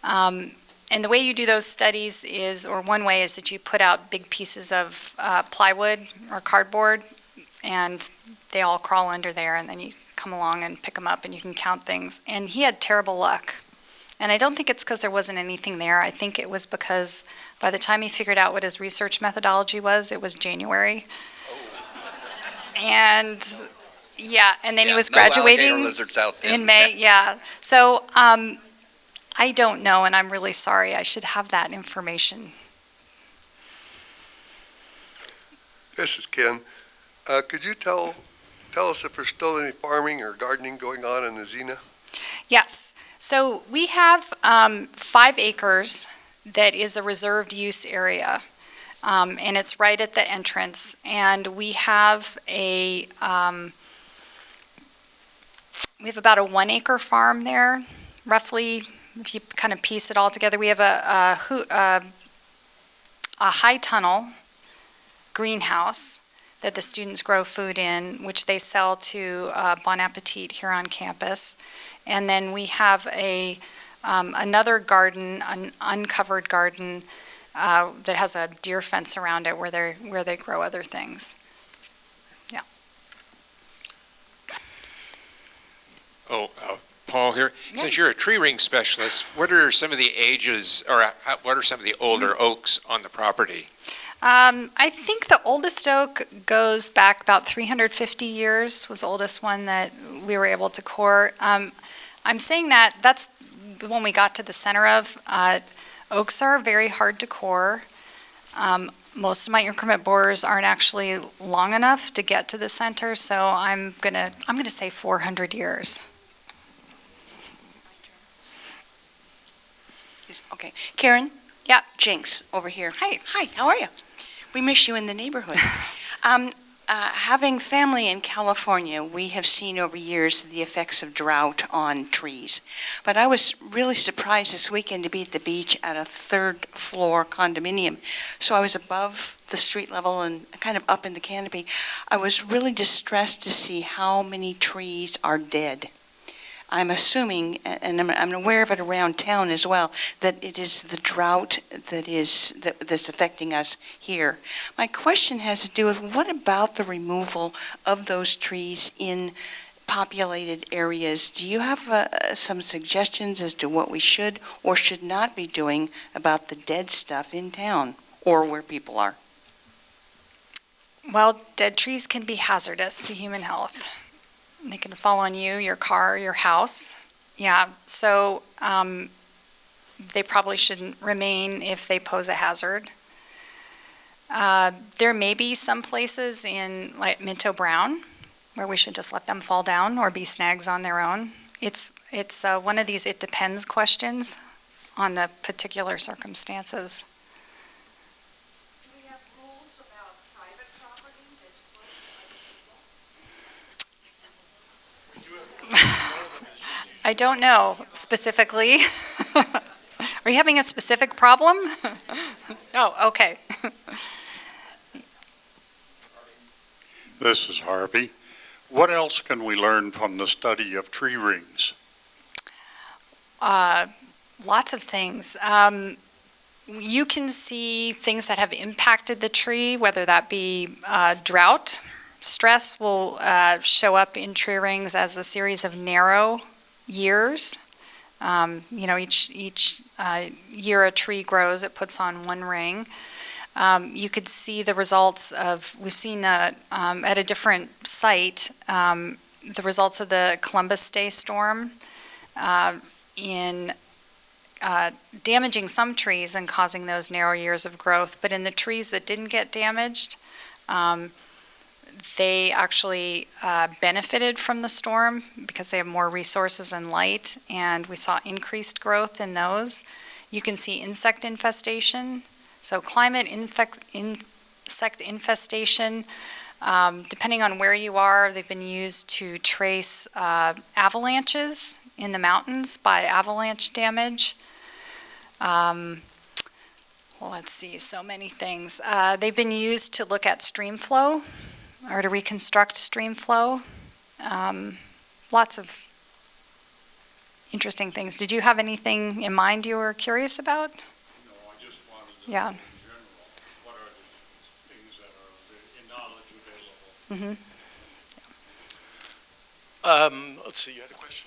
And the way you do those studies is, or one way is that you put out big pieces of plywood or cardboard, and they all crawl under there, and then you come along and pick them up, and you can count things. And he had terrible luck. And I don't think it's because there wasn't anything there. I think it was because by the time he figured out what his research methodology was, it was January. And yeah, and then he was graduating in May, yeah. So I don't know, and I'm really sorry. I should have that information. This is Ken. Could you tell us if there's still any farming or gardening going on in the Xena? Yes. So we have 5 acres that is a reserved use area. And it's right at the entrance. And we have about a 1 acre farm there, roughly, if you kind of piece it all together. We have a high tunnel greenhouse that the students grow food in, which they sell to Bon Appetit here on campus. And then we have another garden, an uncovered garden, that has a deer fence around it where they grow other things. Yeah. Paul here. Since you're a tree ring specialist, what are some of the ages, or what are some of the older oaks on the property? I think the oldest oak goes back about 350 years, was the oldest one that we were able to core. I'm saying that's the one we got to the center of. Oaks are very hard to core. Most of my increment borers aren't actually long enough to get to the center, so I'm gonna say 400 years. Okay. Karen? Yeah. Jinx, over here. Hi. Hi, how are you? We miss you in the neighborhood. Having family in California, we have seen over years the effects of drought on trees. But I was really surprised this weekend to be at the beach at a third-floor condominium. So I was above the street level and kind of up in the canopy. I was really distressed to see how many trees are dead. I'm assuming, and I'm aware of it around town as well, that it is the drought that's affecting us here. My question has to do with what about the removal of those trees in populated areas? Do you have some suggestions as to what we should or should not be doing about the dead stuff in town or where people are? Well, dead trees can be hazardous to human health. They can fall on you, your car, your house. Yeah, so they probably shouldn't remain if they pose a hazard. There may be some places in like Minto Brown where we should just let them fall down or be snags on their own. It's one of these it depends questions on the particular circumstances. I don't know specifically. Are you having a specific problem? Oh, okay. This is Harvey. What else can we learn from the study of tree rings? Lots of things. You can see things that have impacted the tree, whether that be drought. Stress will show up in tree rings as a series of narrow years. Each year a tree grows, it puts on one ring. You could see the results of, we've seen at a different site, the results of the Columbus Day storm in damaging some trees and causing those narrow years of growth. But in the trees that didn't get damaged, they actually benefited from the storm because they have more resources and light, and we saw increased growth in those. You can see insect infestation. So climate insect infestation, depending on where you are, they've been used to trace avalanches in the mountains by avalanche damage. Let's see, so many things. They've been used to look at stream flow or to reconstruct stream flow. Lots of interesting things. Did you have anything in mind you were curious about? No, I just wanted to Yeah. know in general, what are the things that are in knowledge available? Let's see, you had a question?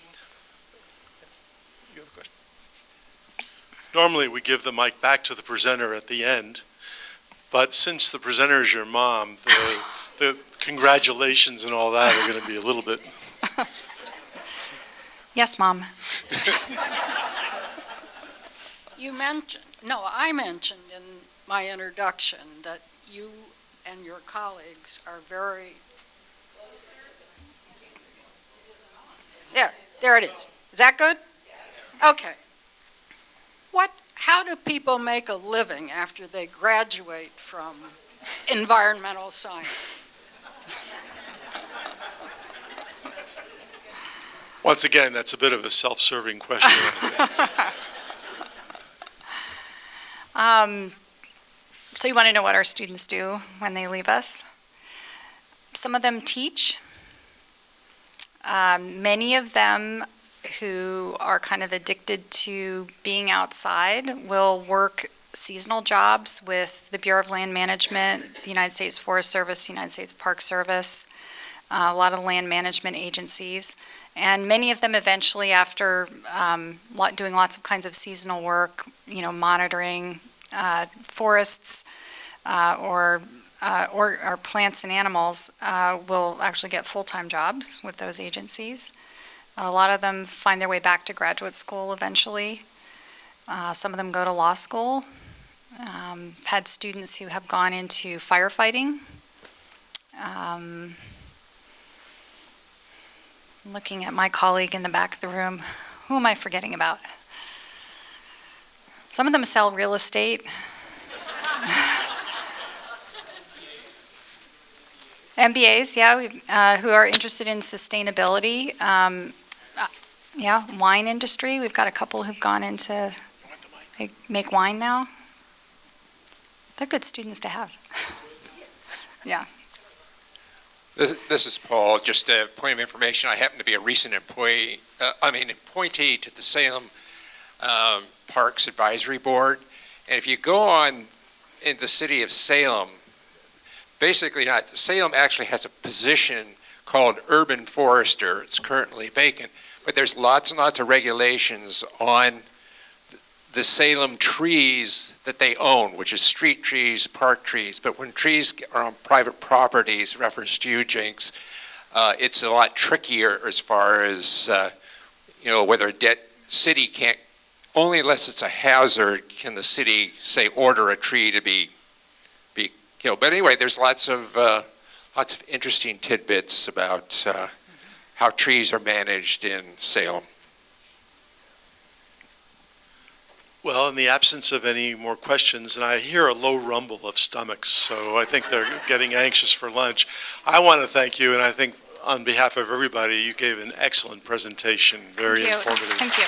You have a question? Normally, we give the mic back to the presenter at the end, but since the presenter is your mom, the congratulations and all that are going to be a little bit... Yes, Mom. I mentioned in my introduction that you and your colleagues are very... There it is. Is that good? Okay. How do people make a living after they graduate from environmental science? Once again, that's a bit of a self-serving question. So you want to know what our students do when they leave us? Some of them teach. Many of them who are kind of addicted to being outside will work seasonal jobs with the Bureau of Land Management, the United States Forest Service, the United States Park Service, a lot of land management agencies. And many of them eventually, after doing lots of kinds of seasonal work, monitoring forests or plants and animals, will actually get full-time jobs with those agencies. A lot of them find their way back to graduate school eventually. Some of them go to law school. Had students who have gone into firefighting. Looking at my colleague in the back of the room, who am I forgetting about? Some of them sell real estate. MBAs, yeah, who are interested in sustainability. Wine industry. We've got a couple who've gone into, they make wine now. They're good students to have. Yeah. This is Paul. Just a point of information. I happen to be a recent appointee to the Salem Parks Advisory Board. And if you go on in the city of Salem, basically, Salem actually has a position called urban forester. It's currently vacant, but there's lots and lots of regulations on the Salem trees that they own, which is street trees, park trees. But when trees are on private properties, reference to you, Jinx, it's a lot trickier as far as, whether a city can't, only unless it's a hazard, can the city, say, order a tree to be killed. But anyway, there's lots of interesting tidbits about how trees are managed in Salem. Well, in the absence of any more questions, and I hear a low rumble of stomachs, so I think they're getting anxious for lunch. I want to thank you, and I think on behalf of everybody, you gave an excellent presentation, very informative. Thank you.